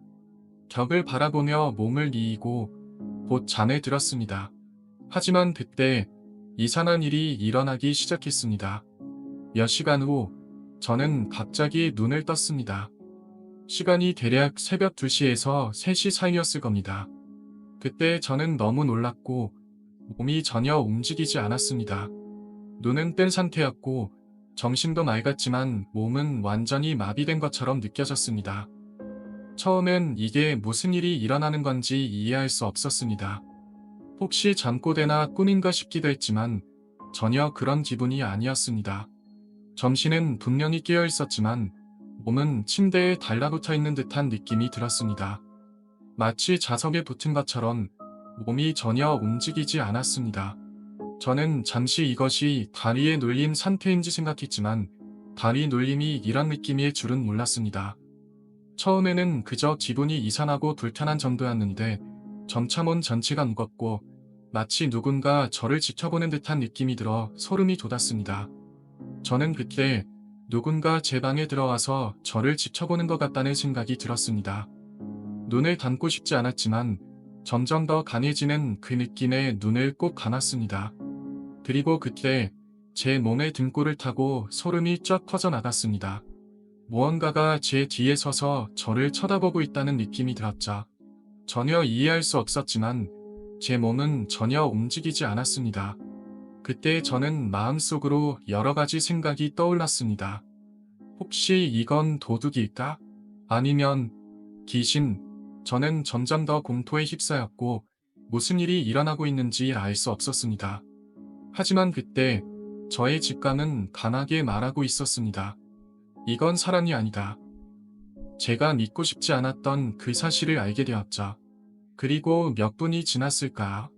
벽을 바라보며 몸을 뉘이고 곧 잠에 들었습니다. 하지만 그때 이상한 일이 일어나기 시작했습니다. 몇 시간 후 저는 갑자기 눈을 떴습니다. 시간이 대략 새벽 2시에서 3시 사이였을 겁니다. 그때 저는 너무 놀랐고 몸이 전혀 움직이지 않았습니다. 눈은 뜬 상태였고 정신도 맑았지만 몸은 완전히 마비된 것처럼 느껴졌습니다. 처음엔 이게 무슨 일이 일어나는 건지 이해할 수 없었습니다. 혹시 잠꼬대나 꿈인가 싶기도 했지만 전혀 그런 기분이 아니었습니다. 정신은 분명히 깨어 있었지만 몸은 침대에 달라붙어 있는 듯한 느낌이 들었습니다. 마치 자석에 붙은 것처럼 몸이 전혀 움직이지 않았습니다. 저는 잠시 이것이 다리에 눌린 상태인지 생각했지만 다리 눌림이 이런 느낌일 줄은 몰랐습니다. 처음에는 그저 기분이 이상하고 불편한 정도였는데 점차 몸 전체가 무겁고 마치 누군가 저를 지켜보는 듯한 느낌이 들어 소름이 돋았습니다. 저는 그때 누군가 제 방에 들어와서 저를 지켜보는 것 같다는 생각이 들었습니다. 눈을 감고 싶지 않았지만 점점 더 강해지는 그 느낌에 눈을 꼭 감았습니다. 그리고 그때 제 몸의 등골을 타고 소름이 쫙 퍼져나갔습니다. 무언가가 제 뒤에 서서 저를 쳐다보고 있다는 느낌이 들었죠. 전혀 이해할 수 없었지만 제 몸은 전혀 움직이지 않았습니다. 그때 저는 마음속으로 여러 가지 생각이 떠올랐습니다. 혹시 이건 도둑일까? 아니면 귀신? 저는 점점 더 공포에 휩싸였고 무슨 일이 일어나고 있는지 알 수 없었습니다. 하지만 그때 저의 직감은 강하게 말하고 있었습니다. 이건 사람이 아니다. 제가 믿고 싶지 않았던 그 사실을 알게 되었죠. 그리고 몇 분이 지났을까?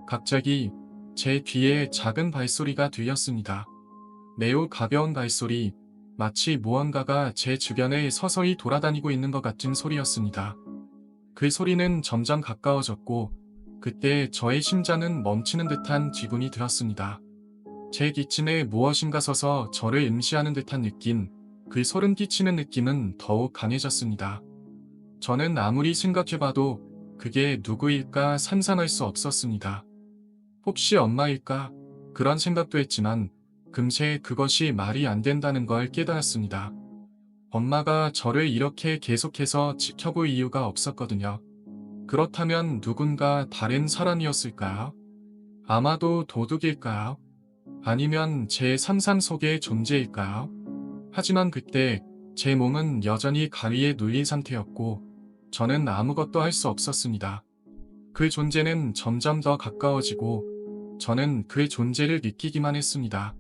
갑자기 제 귀에 작은 발소리가 들렸습니다. 매우 가벼운 발소리, 마치 무언가가 제 주변에 서서히 돌아다니고 있는 것 같은 소리였습니다. 그 소리는 점점 가까워졌고, 그때 저의 심장은 멈추는 듯한 기분이 들었습니다. 제 기침에 무엇인가 서서 저를 응시하는 듯한 느낌, 그 소름 끼치는 느낌은 더욱 강해졌습니다. 저는 아무리 생각해봐도 그게 누구일까 상상할 수 없었습니다. 혹시 엄마일까? 그런 생각도 했지만 금세 그것이 말이 안 된다는 걸 깨달았습니다. 엄마가 저를 이렇게 계속해서 지켜볼 이유가 없었거든요. 그렇다면 누군가 다른 사람이었을까요? 아마도 도둑일까요? 아니면 제 상상 속의 존재일까요? 하지만 그때 제 몸은 여전히 가위에 눌린 상태였고 저는 아무것도 할 수 없었습니다. 그 존재는 점점 더 가까워지고 저는 그 존재를 느끼기만 했습니다.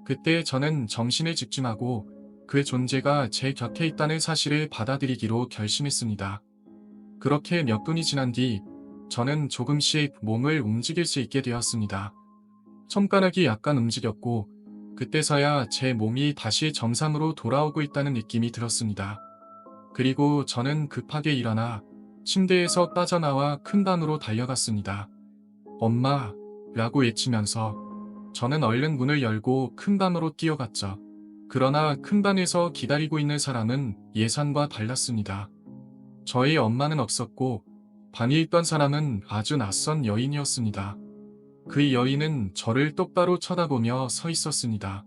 그때 저는 정신을 집중하고 그 존재가 제 곁에 있다는 사실을 받아들이기로 결심했습니다. 그렇게 몇 분이 지난 뒤 저는 조금씩 몸을 움직일 수 있게 되었습니다. 손가락이 약간 움직였고 그때서야 제 몸이 다시 정상으로 돌아오고 있다는 느낌이 들었습니다. 그리고 저는 급하게 일어나 침대에서 빠져나와 큰 방으로 달려갔습니다. 엄마! 라고 외치면서 저는 얼른 문을 열고 큰 방으로 뛰어갔죠. 그러나 큰 방에서 기다리고 있는 사람은 예상과 달랐습니다. 저희 엄마는 없었고 방에 있던 사람은 아주 낯선 여인이었습니다. 그 여인은 저를 똑바로 쳐다보며 서 있었습니다.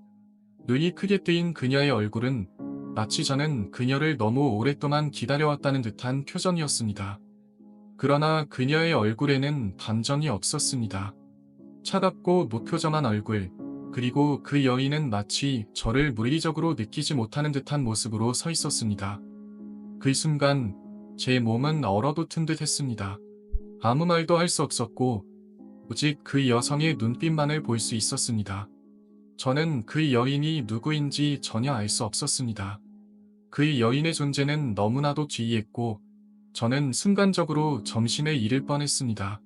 눈이 크게 뜨인 그녀의 얼굴은 마치 저는 그녀를 너무 오랫동안 기다려왔다는 듯한 표정이었습니다. 그러나 그녀의 얼굴에는 반전이 없었습니다. 차갑고 무표정한 얼굴, 그리고 그 여인은 마치 저를 물리적으로 느끼지 못하는 듯한 모습으로 서 있었습니다. 그 순간 제 몸은 얼어붙은 듯 했습니다. 아무 말도 할 수 없었고 오직 그 여성의 눈빛만을 볼 수 있었습니다. 저는 그 여인이 누구인지 전혀 알 수 없었습니다. 그 여인의 존재는 너무나도 기이했고 저는 순간적으로 정신을 잃을 뻔했습니다.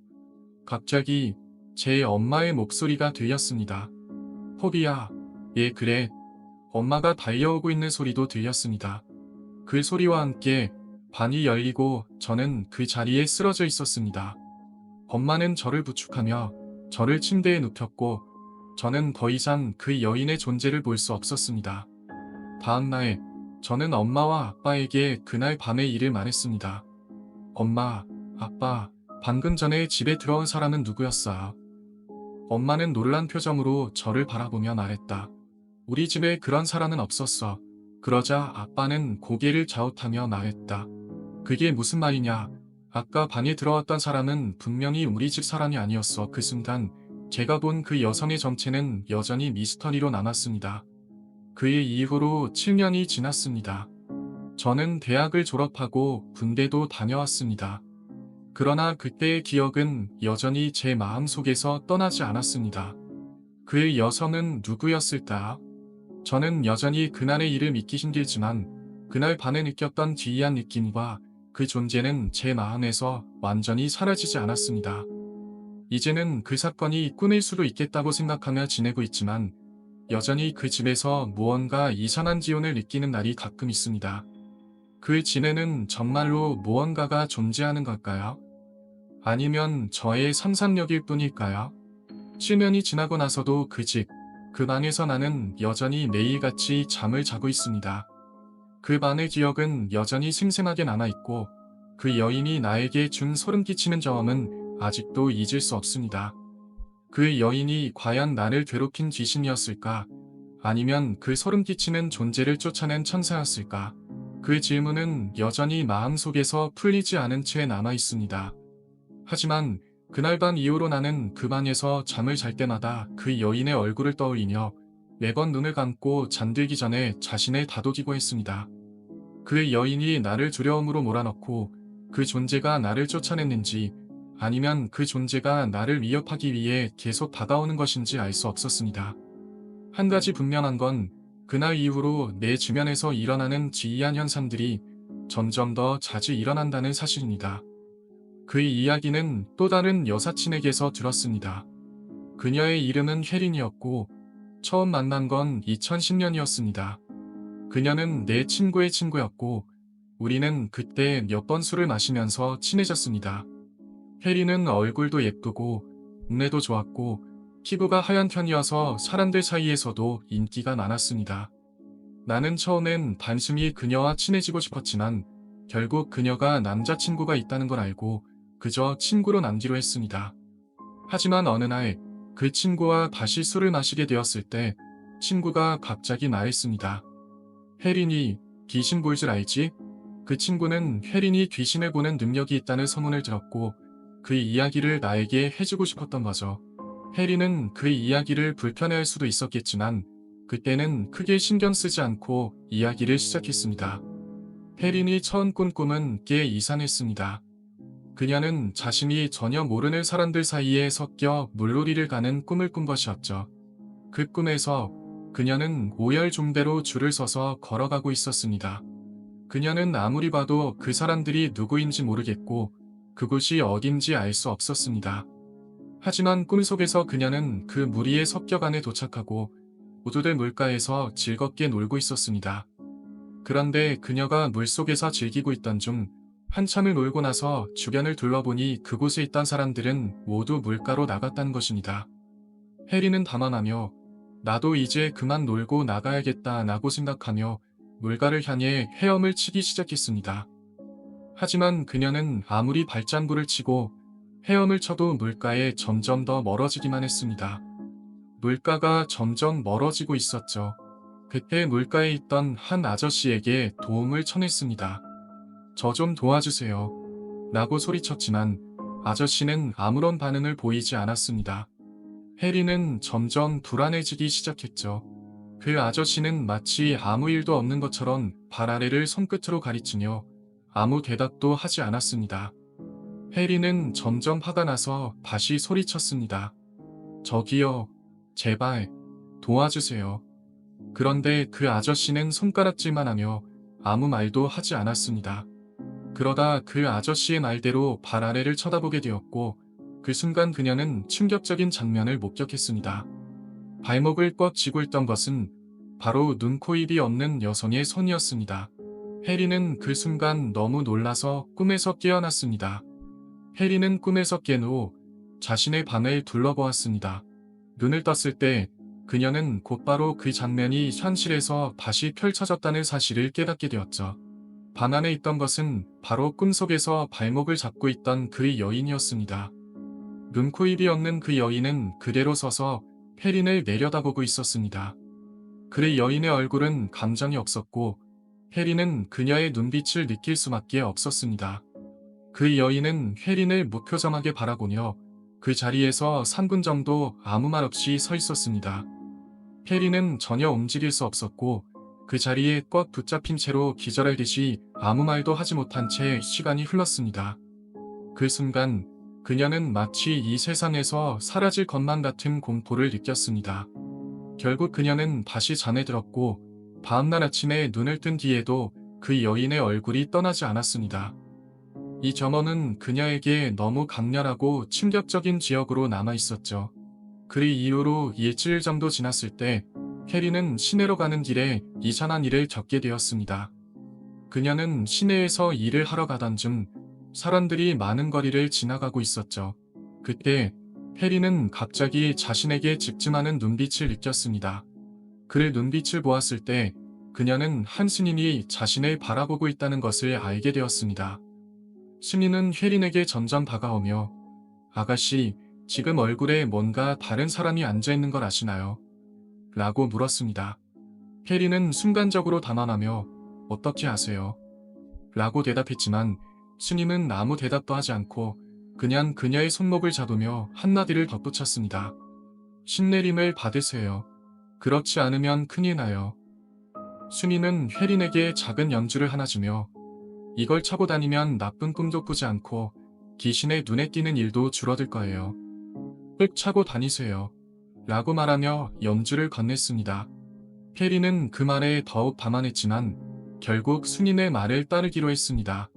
갑자기 제 엄마의 목소리가 들렸습니다. 호비야, 예 그래. 엄마가 달려오고 있는 소리도 들렸습니다. 그 소리와 함께 방이 열리고 저는 그 자리에 쓰러져 있었습니다. 엄마는 저를 부축하며 저를 침대에 눕혔고 저는 더 이상 그 여인의 존재를 볼 수 없었습니다. 다음날 저는 엄마와 아빠에게 그날 밤의 일을 말했습니다. 엄마, 아빠, 방금 전에 집에 들어온 사람은 누구였어요? 엄마는 놀란 표정으로 저를 바라보며 말했다. 우리 집에 그런 사람은 없었어. 그러자 아빠는 고개를 갸웃하며 말했다. 그게 무슨 말이냐? 아까 방에 들어왔던 사람은 분명히 우리 집 사람이 아니었어. 그 순간 제가 본 그 여성의 정체는 여전히 미스터리로 남았습니다. 그의 이후로 7년이 지났습니다. 저는 대학을 졸업하고 군대도 다녀왔습니다. 그러나 그때의 기억은 여전히 제 마음속에서 떠나지 않았습니다. 그 여성은 누구였을까? 저는 여전히 그날의 일을 믿기 힘들지만 그날 밤에 느꼈던 기이한 느낌과 그 존재는 제 마음에서 완전히 사라지지 않았습니다. 이제는 그 사건이 꿈일 수도 있겠다고 생각하며 지내고 있지만 여전히 그 집에서 무언가 이상한 기운을 느끼는 날이 가끔 있습니다. 그 집에는 정말로 무언가가 존재하는 걸까요? 아니면 저의 상상력일 뿐일까요? 7년이 지나고 나서도 그 집, 그 방에서 나는 여전히 매일같이 잠을 자고 있습니다. 그 밤의 기억은 여전히 생생하게 남아있고 그 여인이 나에게 준 소름 끼치는 경험은 아직도 잊을 수 없습니다. 그 여인이 과연 나를 괴롭힌 귀신이었을까? 아니면 그 소름 끼치는 존재를 쫓아낸 천사였을까? 그 질문은 여전히 마음속에서 풀리지 않은 채 남아 있습니다. 하지만 그날 밤 이후로 나는 그 방에서 잠을 잘 때마다 그 여인의 얼굴을 떠올리며 매번 눈을 감고 잠들기 전에 자신을 다독이고 했습니다. 그 여인이 나를 두려움으로 몰아넣고 그 존재가 나를 쫓아냈는지 아니면 그 존재가 나를 위협하기 위해 계속 다가오는 것인지 알 수 없었습니다. 한 가지 분명한 건 그날 이후로 내 주변에서 일어나는 기이한 현상들이 점점 더 자주 일어난다는 사실입니다. 그 이야기는 또 다른 여사친에게서 들었습니다. 그녀의 이름은 혜린이었고 처음 만난 건 2010년이었습니다. 그녀는 내 친구의 친구였고 우리는 그때 몇 번 술을 마시면서 친해졌습니다. 혜린은 얼굴도 예쁘고 눈에도 좋았고 피부가 하얀 편이어서 사람들 사이에서도 인기가 많았습니다. 나는 처음엔 단순히 그녀와 친해지고 싶었지만 결국 그녀가 남자친구가 있다는 걸 알고 그저 친구로 남기로 했습니다. 하지만 어느 날 그 친구와 다시 술을 마시게 되었을 때 친구가 갑자기 말했습니다. 혜린이 귀신 볼 줄 알지? 그 친구는 혜린이 귀신을 보는 능력이 있다는 소문을 들었고 그 이야기를 나에게 해주고 싶었던 거죠. 혜린은 그 이야기를 불편해할 수도 있었겠지만 그때는 크게 신경 쓰지 않고 이야기를 시작했습니다. 혜린이 처음 꾼 꿈은 꽤 이상했습니다. 그녀는 자신이 전혀 모르는 사람들 사이에 섞여 물놀이를 가는 꿈을 꾼 것이었죠. 그 꿈에서 그녀는 오열 종대로 줄을 서서 걸어가고 있었습니다. 그녀는 아무리 봐도 그 사람들이 누구인지 모르겠고 그곳이 어딘지 알 수 없었습니다. 하지만 꿈속에서 그녀는 그 무리에 섞여간에 도착하고 모두들 물가에서 즐겁게 놀고 있었습니다. 그런데 그녀가 물속에서 즐기고 있던 중 한참을 놀고 나서 주변을 둘러보니 그곳에 있던 사람들은 모두 물가로 나갔다는 것입니다. 혜리는 담아나며 나도 이제 그만 놀고 나가야겠다라고 생각하며 물가를 향해 헤엄을 치기 시작했습니다. 하지만 그녀는 아무리 발장구를 치고 헤엄을 쳐도 물가에 점점 더 멀어지기만 했습니다. 물가가 점점 멀어지고 있었죠. 그때 물가에 있던 한 아저씨에게 도움을 청했습니다. 저 좀 도와주세요. 라고 소리쳤지만 아저씨는 아무런 반응을 보이지 않았습니다. 혜리는 점점 불안해지기 시작했죠. 그 아저씨는 마치 아무 일도 없는 것처럼 발 아래를 손끝으로 가리치며 아무 대답도 하지 않았습니다. 혜리는 점점 화가 나서 다시 소리쳤습니다. 저기요, 제발, 도와주세요. 그런데 그 아저씨는 손가락질만 하며 아무 말도 하지 않았습니다. 그러다 그 아저씨의 말대로 발 아래를 쳐다보게 되었고 그 순간 그녀는 충격적인 장면을 목격했습니다. 발목을 꽉 쥐고 있던 것은 바로 눈, 코, 입이 없는 여성의 손이었습니다. 혜리는 그 순간 너무 놀라서 꿈에서 깨어났습니다. 혜리는 꿈에서 깬 후 자신의 방을 둘러보았습니다. 눈을 떴을 때 그녀는 곧바로 그 장면이 현실에서 다시 펼쳐졌다는 사실을 깨닫게 되었죠. 방 안에 있던 것은 바로 꿈속에서 발목을 잡고 있던 그 여인이었습니다. 눈, 코, 입이 없는 그 여인은 그대로 서서 혜린을 내려다보고 있었습니다. 그 여인의 얼굴은 감정이 없었고 혜린은 그녀의 눈빛을 느낄 수밖에 없었습니다. 그 여인은 혜린을 무표정하게 바라보며 그 자리에서 3분 정도 아무 말 없이 서 있었습니다. 혜린은 전혀 움직일 수 없었고 그 자리에 꽉 붙잡힌 채로 기절하듯이 아무 말도 하지 못한 채 시간이 흘렀습니다. 그 순간 그녀는 마치 이 세상에서 사라질 것만 같은 공포를 느꼈습니다. 결국 그녀는 다시 잠에 들었고 다음날 아침에 눈을 뜬 뒤에도 그 여인의 얼굴이 떠나지 않았습니다. 이 점원은 그녀에게 너무 강렬하고 충격적인 기억으로 남아 있었죠. 그 이후로 일주일 정도 지났을 때 혜리는 시내로 가는 길에 이상한 일을 겪게 되었습니다. 그녀는 시내에서 일을 하러 가던 중 사람들이 많은 거리를 지나가고 있었죠. 그때 혜리는 갑자기 자신에게 집중하는 눈빛을 느꼈습니다. 그 눈빛을 보았을 때 그녀는 한 스님이 자신을 바라보고 있다는 것을 알게 되었습니다. 스님은 혜린에게 점점 다가오며 아가씨, 지금 얼굴에 뭔가 다른 사람이 앉아있는 걸 아시나요? 라고 물었습니다. 해리는 순간적으로 당황하며 어떻게 아세요? 라고 대답했지만 스님은 아무 대답도 하지 않고 그냥 그녀의 손목을 잡으며 한마디를 덧붙였습니다. 신내림을 받으세요. 그렇지 않으면 큰일 나요. 순이는 혜린에게 작은 연주를 하나 주며 이걸 차고 다니면 나쁜 꿈도 꾸지 않고 귀신의 눈에 띄는 일도 줄어들 거예요. 꼭 차고 다니세요. 라고 말하며 연주를 건넸습니다. 혜린은 그 말에 더욱 반항했지만 결국 순인의 말을 따르기로 했습니다.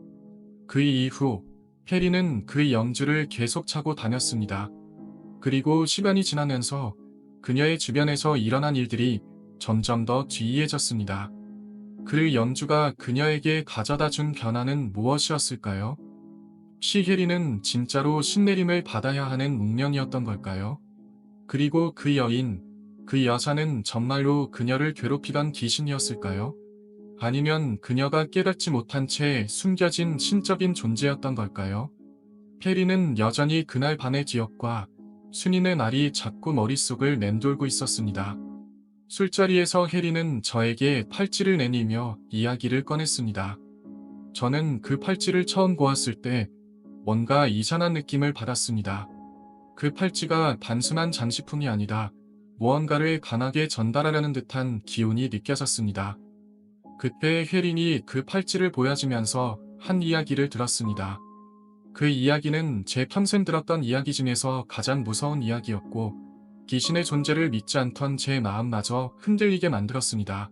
그 이후 혜린은 그 연주를 계속 차고 다녔습니다. 그리고 시간이 지나면서 그녀의 주변에서 일어난 일들이 점점 더 기이해졌습니다. 그 연주가 그녀에게 가져다 준 변화는 무엇이었을까요? 혹시 혜린은 진짜로 신내림을 받아야 하는 운명이었던 걸까요? 그리고 그 여인, 그 여자는 정말로 그녀를 괴롭히던 귀신이었을까요? 아니면 그녀가 깨닫지 못한 채 숨겨진 신적인 존재였던 걸까요? 혜린은 여전히 그날 밤의 기억과 순인의 말이 자꾸 머릿속을 맴돌고 있었습니다. 술자리에서 혜린은 저에게 팔찌를 내밀며 이야기를 꺼냈습니다. 저는 그 팔찌를 처음 보았을 때 뭔가 이상한 느낌을 받았습니다. 그 팔찌가 단순한 장식품이 아니라 무언가를 강하게 전달하려는 듯한 기운이 느껴졌습니다. 그때 혜린이 그 팔찌를 보여주면서 한 이야기를 들었습니다. 그 이야기는 제 평생 들었던 이야기 중에서 가장 무서운 이야기였고 귀신의 존재를 믿지 않던 제 마음마저 흔들리게 만들었습니다.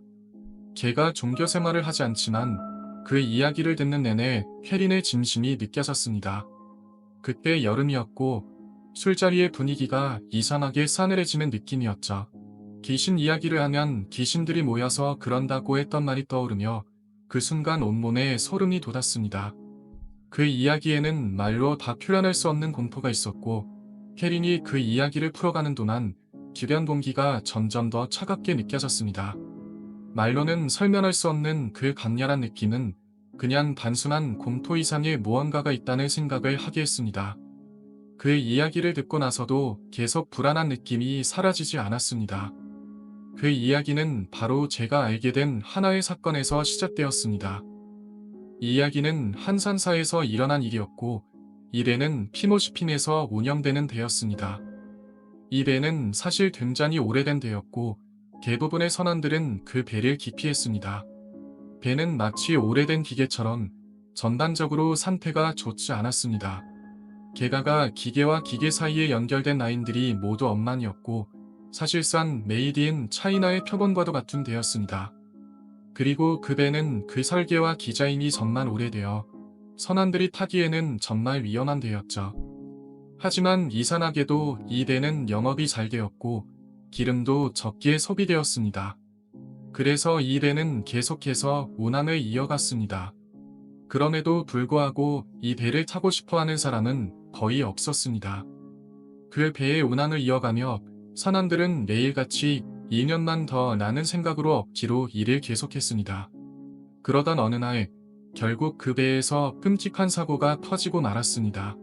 제가 종교 생활을 하지 않지만 그 이야기를 듣는 내내 혜린의 진심이 느껴졌습니다. 그때 여름이었고 술자리의 분위기가 이상하게 싸늘해지는 느낌이었죠. 귀신 이야기를 하면 귀신들이 모여서 그런다고 했던 말이 떠오르며 그 순간 온몸에 소름이 돋았습니다. 그 이야기에는 말로 다 표현할 수 없는 공포가 있었고 혜린이 그 이야기를 풀어가는 동안 주변 공기가 점점 더 차갑게 느껴졌습니다. 말로는 설명할 수 없는 그 강렬한 느낌은 그냥 단순한 공포 이상의 무언가가 있다는 생각을 하게 했습니다. 그 이야기를 듣고 나서도 계속 불안한 느낌이 사라지지 않았습니다. 그 이야기는 바로 제가 알게 된 하나의 사건에서 시작되었습니다. 이 이야기는 한산사에서 일어난 일이었고 이 배는 피모시핀에서 운영되는 배였습니다. 이 배는 사실 굉장히 오래된 배였고 대부분의 선원들은 그 배를 기피했습니다. 배는 마치 오래된 기계처럼 전반적으로 상태가 좋지 않았습니다. 게다가 기계와 기계 사이에 연결된 라인들이 모두 엉망이었고 사실상 메이드 인 차이나의 표본과도 같은 배였습니다. 그리고 그 배는 그 설계와 디자인이 정말 오래되어 선원들이 타기에는 정말 위험한 배였죠. 하지만 이상하게도 이 배는 영업이 잘 되었고 기름도 적게 소비되었습니다. 그래서 이 배는 계속해서 운항을 이어갔습니다. 그럼에도 불구하고 이 배를 타고 싶어하는 사람은 거의 없었습니다. 그 배의 운항을 이어가며 선원들은 매일같이 2년만 더 라는 생각으로 억지로 일을 계속했습니다. 그러던 어느 날 결국 그 배에서 끔찍한 사고가 터지고 말았습니다.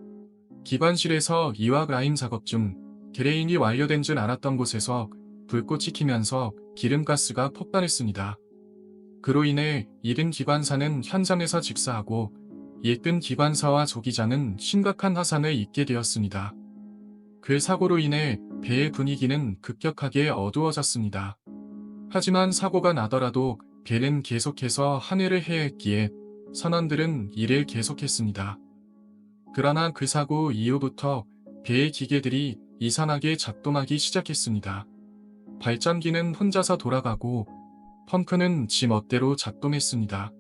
기관실에서 이와 라인 작업 중 드레인이 완료된 줄 알았던 곳에서 불꽃이 튀면서 기름가스가 폭발했습니다. 그로 인해 이른 기관사는 현장에서 직사하고 예쁜 기관사와 조기장은 심각한 화상을 입게 되었습니다. 그 사고로 인해 배의 분위기는 급격하게 어두워졌습니다. 하지만 사고가 나더라도 배는 계속해서 항해를 해야 했기에 선원들은 일을 계속했습니다. 그러나 그 사고 이후부터 배의 기계들이 이상하게 작동하기 시작했습니다. 발전기는 혼자서 돌아가고 펌프는 지 멋대로 작동했습니다.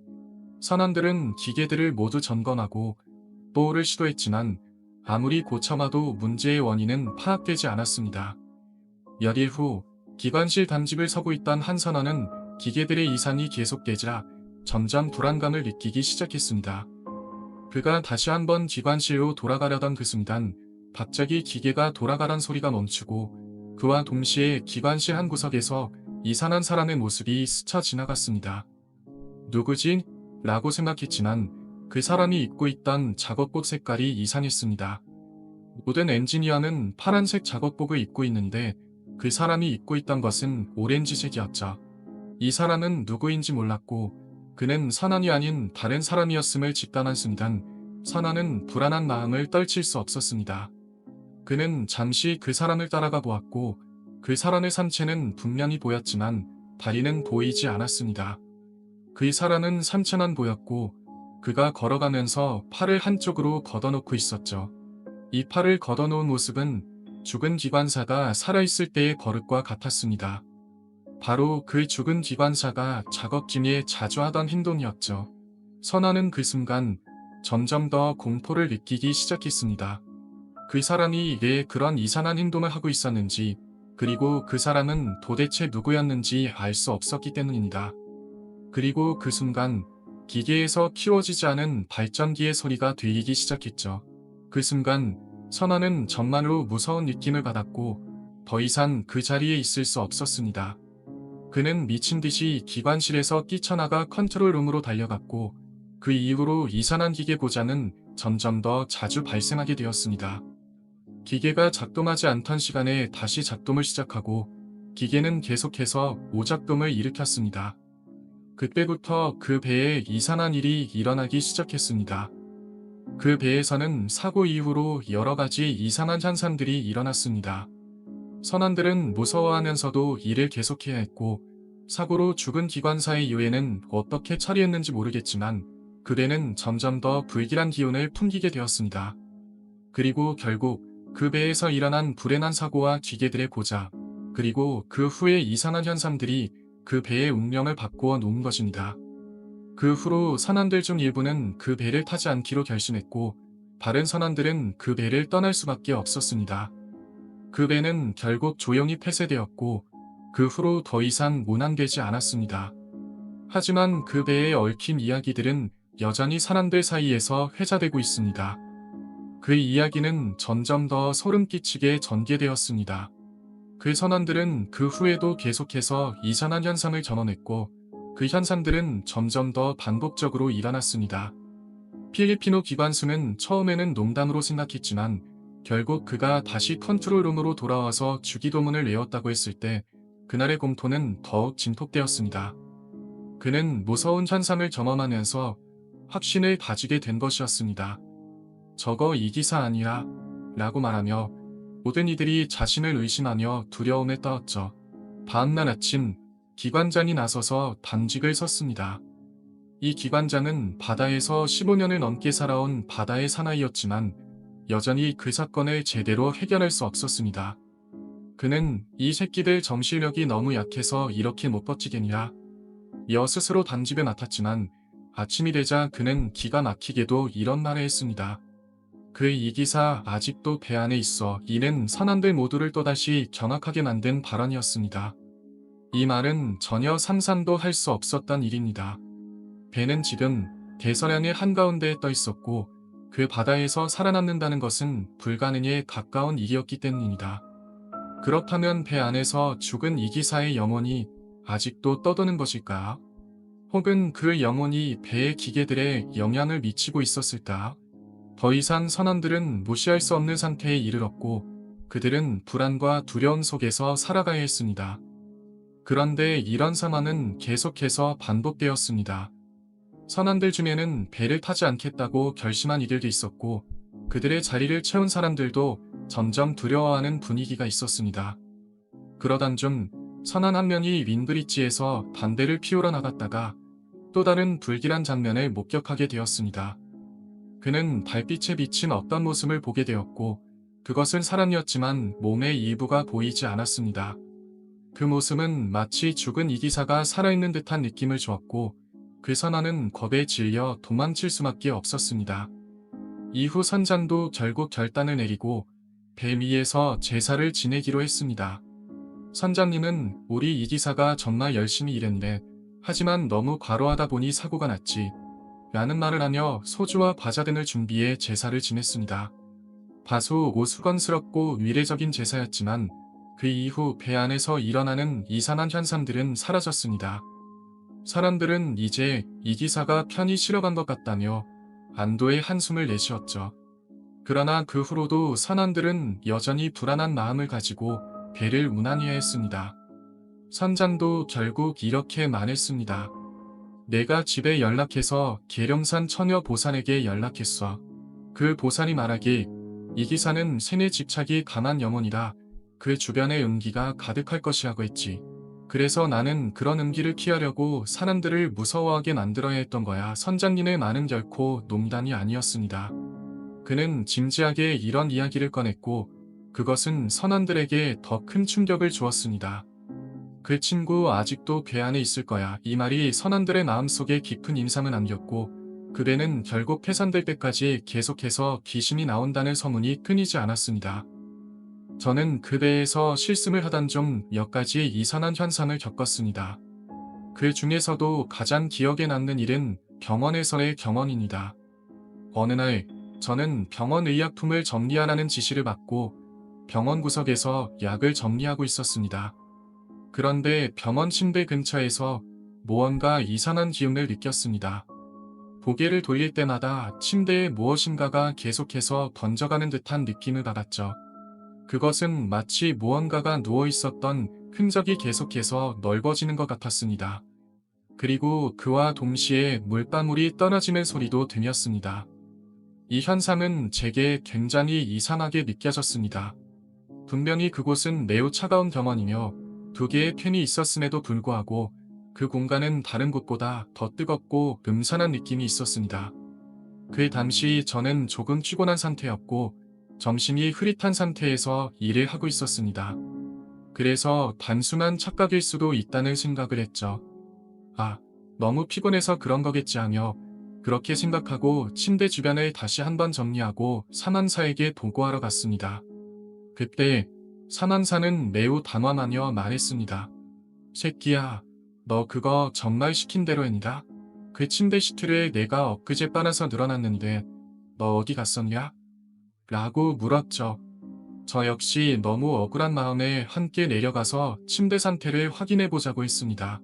선원들은 기계들을 모두 점검하고 보호를 시도했지만 아무리 고쳐봐도 문제의 원인은 파악되지 않았습니다. 몇 일 후 기관실 담직을 서고 있던 한 선원은 기계들의 이상이 계속되자 점점 불안감을 느끼기 시작했습니다. 그가 다시 한번 기관실로 돌아가려던 그 순간 갑자기 기계가 돌아가란 소리가 멈추고 그와 동시에 기관실 한 구석에서 이상한 사람의 모습이 스쳐 지나갔습니다. 누구지? 라고 생각했지만 그 사람이 입고 있던 작업복 색깔이 이상했습니다. 모든 엔지니어는 파란색 작업복을 입고 있는데 그 사람이 입고 있던 것은 오렌지색이었죠. 이 사람은 누구인지 몰랐고 그는 선원이 아닌 다른 사람이었음을 직감한 순간 선원은 불안한 마음을 떨칠 수 없었습니다. 그는 잠시 그 사람을 따라가 보았고 그 사람의 상체는 분명히 보였지만 다리는 보이지 않았습니다. 그 사람은 상체만 보였고 그가 걸어가면서 팔을 한쪽으로 걷어놓고 있었죠. 이 팔을 걷어놓은 모습은 죽은 기관사가 살아있을 때의 버릇과 같았습니다. 바로 그 죽은 기관사가 작업 중에 자주 하던 행동이었죠. 선아는 그 순간 점점 더 공포를 느끼기 시작했습니다. 그 사람이 왜 그런 이상한 행동을 하고 있었는지, 그리고 그 사람은 도대체 누구였는지 알 수 없었기 때문입니다. 그리고 그 순간 기계에서 키워지지 않은 발전기의 소리가 들리기 시작했죠. 그 순간 선아는 정말로 무서운 느낌을 받았고 더 이상 그 자리에 있을 수 없었습니다. 그는 미친 듯이 기관실에서 뛰쳐나가 컨트롤룸으로 달려갔고 그 이후로 이상한 기계 고장은 점점 더 자주 발생하게 되었습니다. 기계가 작동하지 않던 시간에 다시 작동을 시작하고 기계는 계속해서 오작동을 일으켰습니다. 그때부터 그 배에 이상한 일이 일어나기 시작했습니다. 그 배에서는 사고 이후로 여러 가지 이상한 현상들이 일어났습니다. 선원들은 무서워하면서도 일을 계속해야 했고 사고로 죽은 기관사의 이후에는 어떻게 처리했는지 모르겠지만 그 배는 점점 더 불길한 기운을 풍기게 되었습니다. 그리고 결국 그 배에서 일어난 불행한 사고와 기계들의 고장, 그리고 그 후의 이상한 현상들이 그 배의 운명을 바꾸어 놓은 것입니다. 그 후로 선원들 중 일부는 그 배를 타지 않기로 결심했고 다른 선원들은 그 배를 떠날 수밖에 없었습니다. 그 배는 결국 조용히 폐쇄되었고 그 후로 더 이상 운항되지 않았습니다. 하지만 그 배에 얽힌 이야기들은 여전히 선원들 사이에서 회자되고 있습니다. 그 이야기는 점점 더 소름 끼치게 전개되었습니다. 그 선원들은 그 후에도 계속해서 이상한 현상을 전원했고 그 현상들은 점점 더 반복적으로 일어났습니다. 필리피노 기관수는 처음에는 농담으로 생각했지만 결국 그가 다시 컨트롤룸으로 돌아와서 주기도문을 외웠다고 했을 때 그날의 공포는 더욱 진폭되었습니다. 그는 무서운 현상을 경험하면서 확신을 가지게 된 것이었습니다. 저거 이 기사 아니야? 라고 말하며 모든 이들이 자신을 의심하며 두려움에 떨었죠. 다음날 아침 기관장이 나서서 단직을 섰습니다. 이 기관장은 바다에서 15년을 넘게 살아온 바다의 사나이였지만 여전히 그 사건을 제대로 해결할 수 없었습니다. 그는 이 새끼들 정신력이 너무 약해서 이렇게 못 버티겠냐 여 스스로 단직을 맡았지만 아침이 되자 그는 기가 막히게도 이런 말을 했습니다. 그 이 기사 아직도 배 안에 있어. 이는 선원들 모두를 또다시 경악하게 만든 발언이었습니다. 이 말은 전혀 상상도 할 수 없었던 일입니다. 배는 지금 대서양의 한가운데에 떠 있었고 그 바다에서 살아남는다는 것은 불가능에 가까운 일이었기 때문입니다. 그렇다면 배 안에서 죽은 이 기사의 영혼이 아직도 떠도는 것일까? 혹은 그 영혼이 배의 기계들에 영향을 미치고 있었을까? 더 이상 선원들은 무시할 수 없는 상태에 이르렀고 그들은 불안과 두려움 속에서 살아가야 했습니다. 그런데 이런 상황은 계속해서 반복되었습니다. 선원들 중에는 배를 타지 않겠다고 결심한 이들도 있었고 그들의 자리를 채운 사람들도 점점 두려워하는 분위기가 있었습니다. 그러던 중 선원 한 명이 윈브리지에서 담배를 피우러 나갔다가 또 다른 불길한 장면을 목격하게 되었습니다. 그는 달빛에 비친 어떤 모습을 보게 되었고 그것은 사람이었지만 몸의 일부가 보이지 않았습니다. 그 모습은 마치 죽은 이 기사가 살아있는 듯한 느낌을 주었고 그 선원은 겁에 질려 도망칠 수밖에 없었습니다. 이후 선장도 결국 결단을 내리고 배 위에서 제사를 지내기로 했습니다. 선장님은 우리 이 기사가 정말 열심히 일했네. 하지만 너무 과로하다 보니 사고가 났지. 라는 말을 하며 소주와 과자 등을 준비해 제사를 지냈습니다. 다소 오수건스럽고 위례적인 제사였지만 그 이후 배 안에서 일어나는 이상한 현상들은 사라졌습니다. 사람들은 이제 이 기사가 편히 실어간 것 같다며 안도의 한숨을 내쉬었죠. 그러나 그 후로도 선원들은 여전히 불안한 마음을 가지고 배를 운항해야 했습니다. 선장도 결국 이렇게 말했습니다. 내가 집에 연락해서 계룡산 처녀 보살에게 연락했어. 그 보살이 말하길 이 기사는 세뇌 집착이 강한 영혼이라 그 주변에 음기가 가득할 것이라고 했지. 그래서 나는 그런 음기를 피하려고 사람들을 무서워하게 만들어야 했던 거야. 선장님의 말은 결코 농담이 아니었습니다. 그는 진지하게 이런 이야기를 꺼냈고 그것은 선원들에게 더 큰 충격을 주었습니다. 그 친구 아직도 배 안에 있을 거야. 이 말이 선원들의 마음속에 깊은 인상을 남겼고 그 배는 결국 폐선될 때까지 계속해서 귀신이 나온다는 소문이 끊이지 않았습니다. 저는 그 배에서 실습을 하던 중 몇 가지 이상한 현상을 겪었습니다. 그 중에서도 가장 기억에 남는 일은 병원에서의 경험입니다. 어느 날 저는 병원 의약품을 정리하라는 지시를 받고 병원 구석에서 약을 정리하고 있었습니다. 그런데 병원 침대 근처에서 무언가 이상한 기운을 느꼈습니다. 고개를 돌릴 때마다 침대에 무엇인가가 계속해서 번져가는 듯한 느낌을 받았죠. 그것은 마치 무언가가 누워 있었던 흔적이 계속해서 넓어지는 것 같았습니다. 그리고 그와 동시에 물방울이 떨어지는 소리도 들렸습니다. 이 현상은 제게 굉장히 이상하게 느껴졌습니다. 분명히 그곳은 매우 차가운 병원이며 두 개의 팬이 있었음에도 불구하고 그 공간은 다른 곳보다 더 뜨겁고 음산한 느낌이 있었습니다. 그 당시 저는 조금 피곤한 상태였고 정신이 흐릿한 상태에서 일을 하고 있었습니다. 그래서 단순한 착각일 수도 있다는 생각을 했죠. 아, 너무 피곤해서 그런 거겠지 하며 그렇게 생각하고 침대 주변을 다시 한번 정리하고 산원사에게 보고하러 갔습니다. 그때 산원사는 매우 단호하며 말했습니다. 새끼야, 너 그거 정말 시킨 대로 했니다. 그 침대 시트를 내가 엊그제 빨아서 늘어놨는데 너 어디 갔었냐? 라고 물었죠. 저 역시 너무 억울한 마음에 함께 내려가서 침대 상태를 확인해 보자고 했습니다.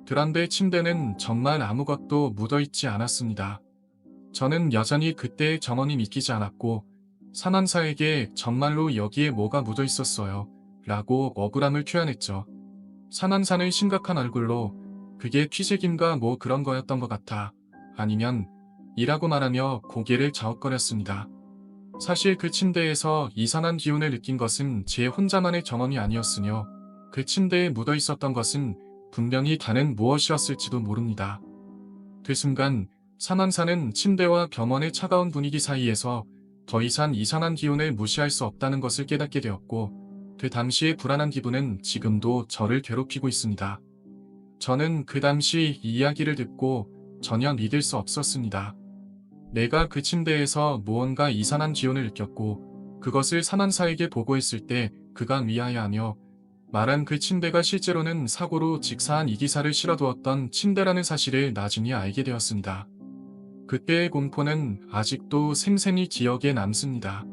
그런데 침대는 정말 아무것도 묻어있지 않았습니다. 저는 여전히 그때의 경험이 믿기지 않았고 산원사에게 정말로 여기에 뭐가 묻어 있었어요. 라고 억울함을 표현했죠. 산원사는 심각한 얼굴로 그게 튀색임과 뭐 그런 거였던 것 같아. 아니면 이라고 말하며 고개를 갸웃거렸습니다. 사실 그 침대에서 이상한 기운을 느낀 것은 제 혼자만의 경험이 아니었으며 그 침대에 묻어 있었던 것은 분명히 다른 무엇이었을지도 모릅니다. 그 순간 산원사는 침대와 병원의 차가운 분위기 사이에서 더 이상 이상한 기운을 무시할 수 없다는 것을 깨닫게 되었고 그 당시의 불안한 기분은 지금도 저를 괴롭히고 있습니다. 저는 그 당시 이 이야기를 듣고 전혀 믿을 수 없었습니다. 내가 그 침대에서 무언가 이상한 기운을 느꼈고 그것을 산원사에게 보고했을 때 그가 위하여하며 말한 그 침대가 실제로는 사고로 직사한 이 기사를 실어두었던 침대라는 사실을 나중에 알게 되었습니다. 그때의 공포는 아직도 생생히 기억에 남습니다.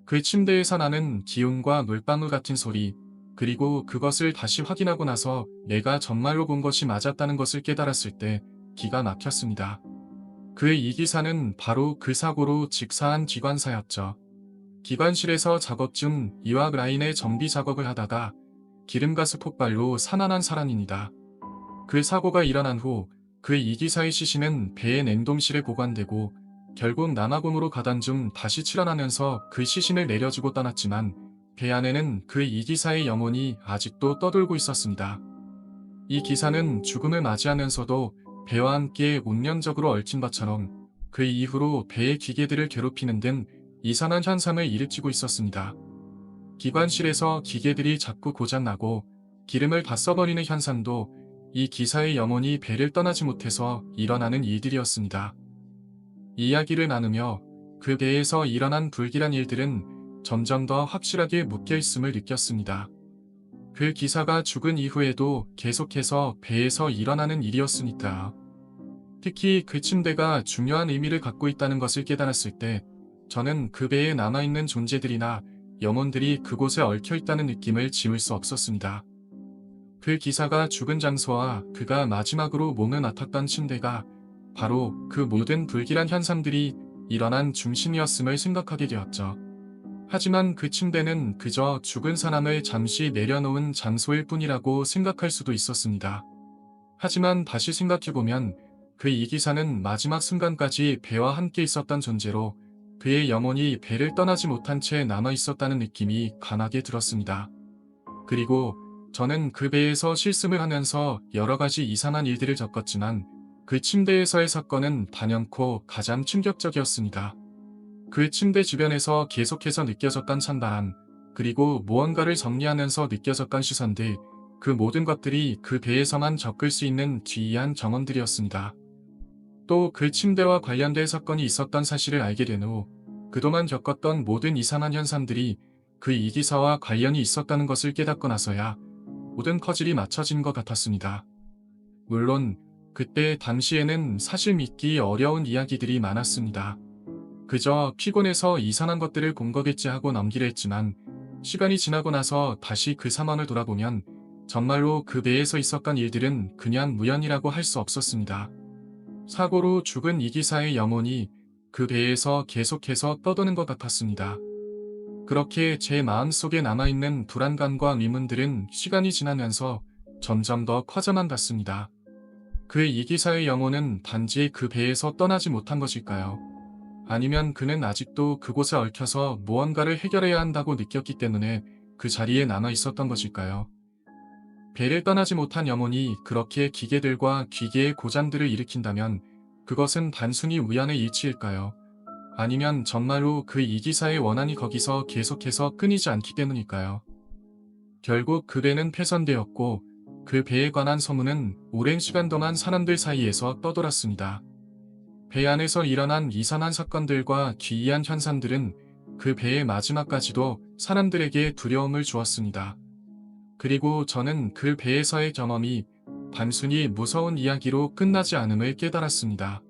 그 침대에서 나는 기운과 물방울 같은 소리, 그리고 그것을 다시 확인하고 나서 내가 정말로 본 것이 맞았다는 것을 깨달았을 때 기가 막혔습니다. 그 이 기사는 바로 그 사고로 직사한 기관사였죠. 기관실에서 작업 중 이와 라인의 정비 작업을 하다가 기름가스 폭발로 사망한 사람입니다. 그 사고가 일어난 후 그 이 기사의 시신은 배의 냉동실에 보관되고 결국 남아공으로 가던 중 다시 출현하면서 그 시신을 내려주고 떠났지만 배 안에는 그 이 기사의 영혼이 아직도 떠돌고 있었습니다. 이 기사는 죽음을 맞이하면서도 배와 함께 운명적으로 얽힌 것처럼 그 이후로 배의 기계들을 괴롭히는 등 이상한 현상을 일으키고 있었습니다. 기관실에서 기계들이 자꾸 고장나고 기름을 다 써버리는 현상도 이 기사의 영혼이 배를 떠나지 못해서 일어나는 일들이었습니다. 이야기를 나누며 그 배에서 일어난 불길한 일들은 점점 더 확실하게 묶여있음을 느꼈습니다. 그 기사가 죽은 이후에도 계속해서 배에서 일어나는 일이었으니까. 특히 그 침대가 중요한 의미를 갖고 있다는 것을 깨달았을 때 저는 그 배에 남아있는 존재들이나 영혼들이 그곳에 얽혀있다는 느낌을 지울 수 없었습니다. 그 기사가 죽은 장소와 그가 마지막으로 몸을 맡았던 침대가 바로 그 모든 불길한 현상들이 일어난 중신이었음을 생각하게 되었죠. 하지만 그 침대는 그저 죽은 사람을 잠시 내려놓은 장소일 뿐이라고 생각할 수도 있었습니다. 하지만 다시 생각해보면 그 이기사는 마지막 순간까지 배와 함께 있었던 존재로 그의 영혼이 배를 떠나지 못한 채 남아 있었다는 느낌이 강하게 들었습니다. 그리고 저는 그 배에서 실습을 하면서 여러 가지 이상한 일들을 겪었지만 그 침대에서의 사건은 단연코 가장 충격적이었습니다. 그 침대 주변에서 계속해서 느껴졌던 찬바람, 그리고 무언가를 정리하면서 느껴졌던 시선들, 그 모든 것들이 그 배에서만 겪을 수 있는 기이한 경험들이었습니다. 또 그 침대와 관련된 사건이 있었던 사실을 알게 된 후, 그동안 겪었던 모든 이상한 현상들이 그 이기사와 관련이 있었다는 것을 깨닫고 나서야 모든 퍼즐이 맞춰진 것 같았습니다. 물론, 그때 당시에는 사실 믿기 어려운 이야기들이 많았습니다. 그저 피곤해서 이상한 것들을 본 거겠지 하고 넘기려 했지만 시간이 지나고 나서 다시 그 상황을 돌아보면 정말로 그 배에서 있었던 일들은 그냥 우연이라고 할 수 없었습니다. 사고로 죽은 이 기사의 영혼이 그 배에서 계속해서 떠도는 것 같았습니다. 그렇게 제 마음속에 남아있는 불안감과 의문들은 시간이 지나면서 점점 더 커져만 갔습니다. 그 이 기사의 영혼은 단지 그 배에서 떠나지 못한 것일까요? 아니면 그는 아직도 그곳에 얽혀서 무언가를 해결해야 한다고 느꼈기 때문에 그 자리에 남아 있었던 것일까요? 배를 떠나지 못한 영혼이 그렇게 기계들과 기계의 고장들을 일으킨다면 그것은 단순히 우연의 일치일까요? 아니면 정말로 그 이기사의 원한이 거기서 계속해서 끊이지 않기 때문일까요? 결국 그 배는 폐선되었고 그 배에 관한 소문은 오랜 시간 동안 사람들 사이에서 떠돌았습니다. 배 안에서 일어난 이상한 사건들과 기이한 현상들은 그 배의 마지막까지도 사람들에게 두려움을 주었습니다. 그리고 저는 그 배에서의 경험이 단순히 무서운 이야기로 끝나지 않음을 깨달았습니다.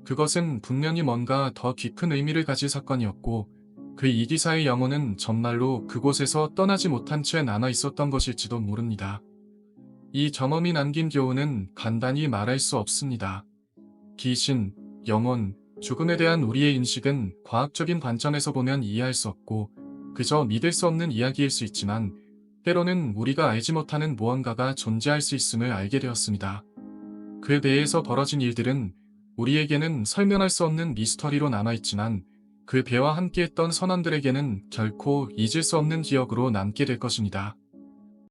그것은 분명히 뭔가 더 깊은 의미를 가진 사건이었고 그 이기사의 영혼은 정말로 그곳에서 떠나지 못한 채 남아 있었던 것일지도 모릅니다. 이 경험이 남긴 교훈은 간단히 말할 수 없습니다. 귀신, 영혼, 죽음에 대한 우리의 인식은 과학적인 관점에서 보면 이해할 수 없고 그저 믿을 수 없는 이야기일 수 있지만 때로는 우리가 알지 못하는 무언가가 존재할 수 있음을 알게 되었습니다. 그 배에서 벌어진 일들은 우리에게는 설명할 수 없는 미스터리로 남아있지만 그 배와 함께했던 선원들에게는 결코 잊을 수 없는 기억으로 남게 될 것입니다.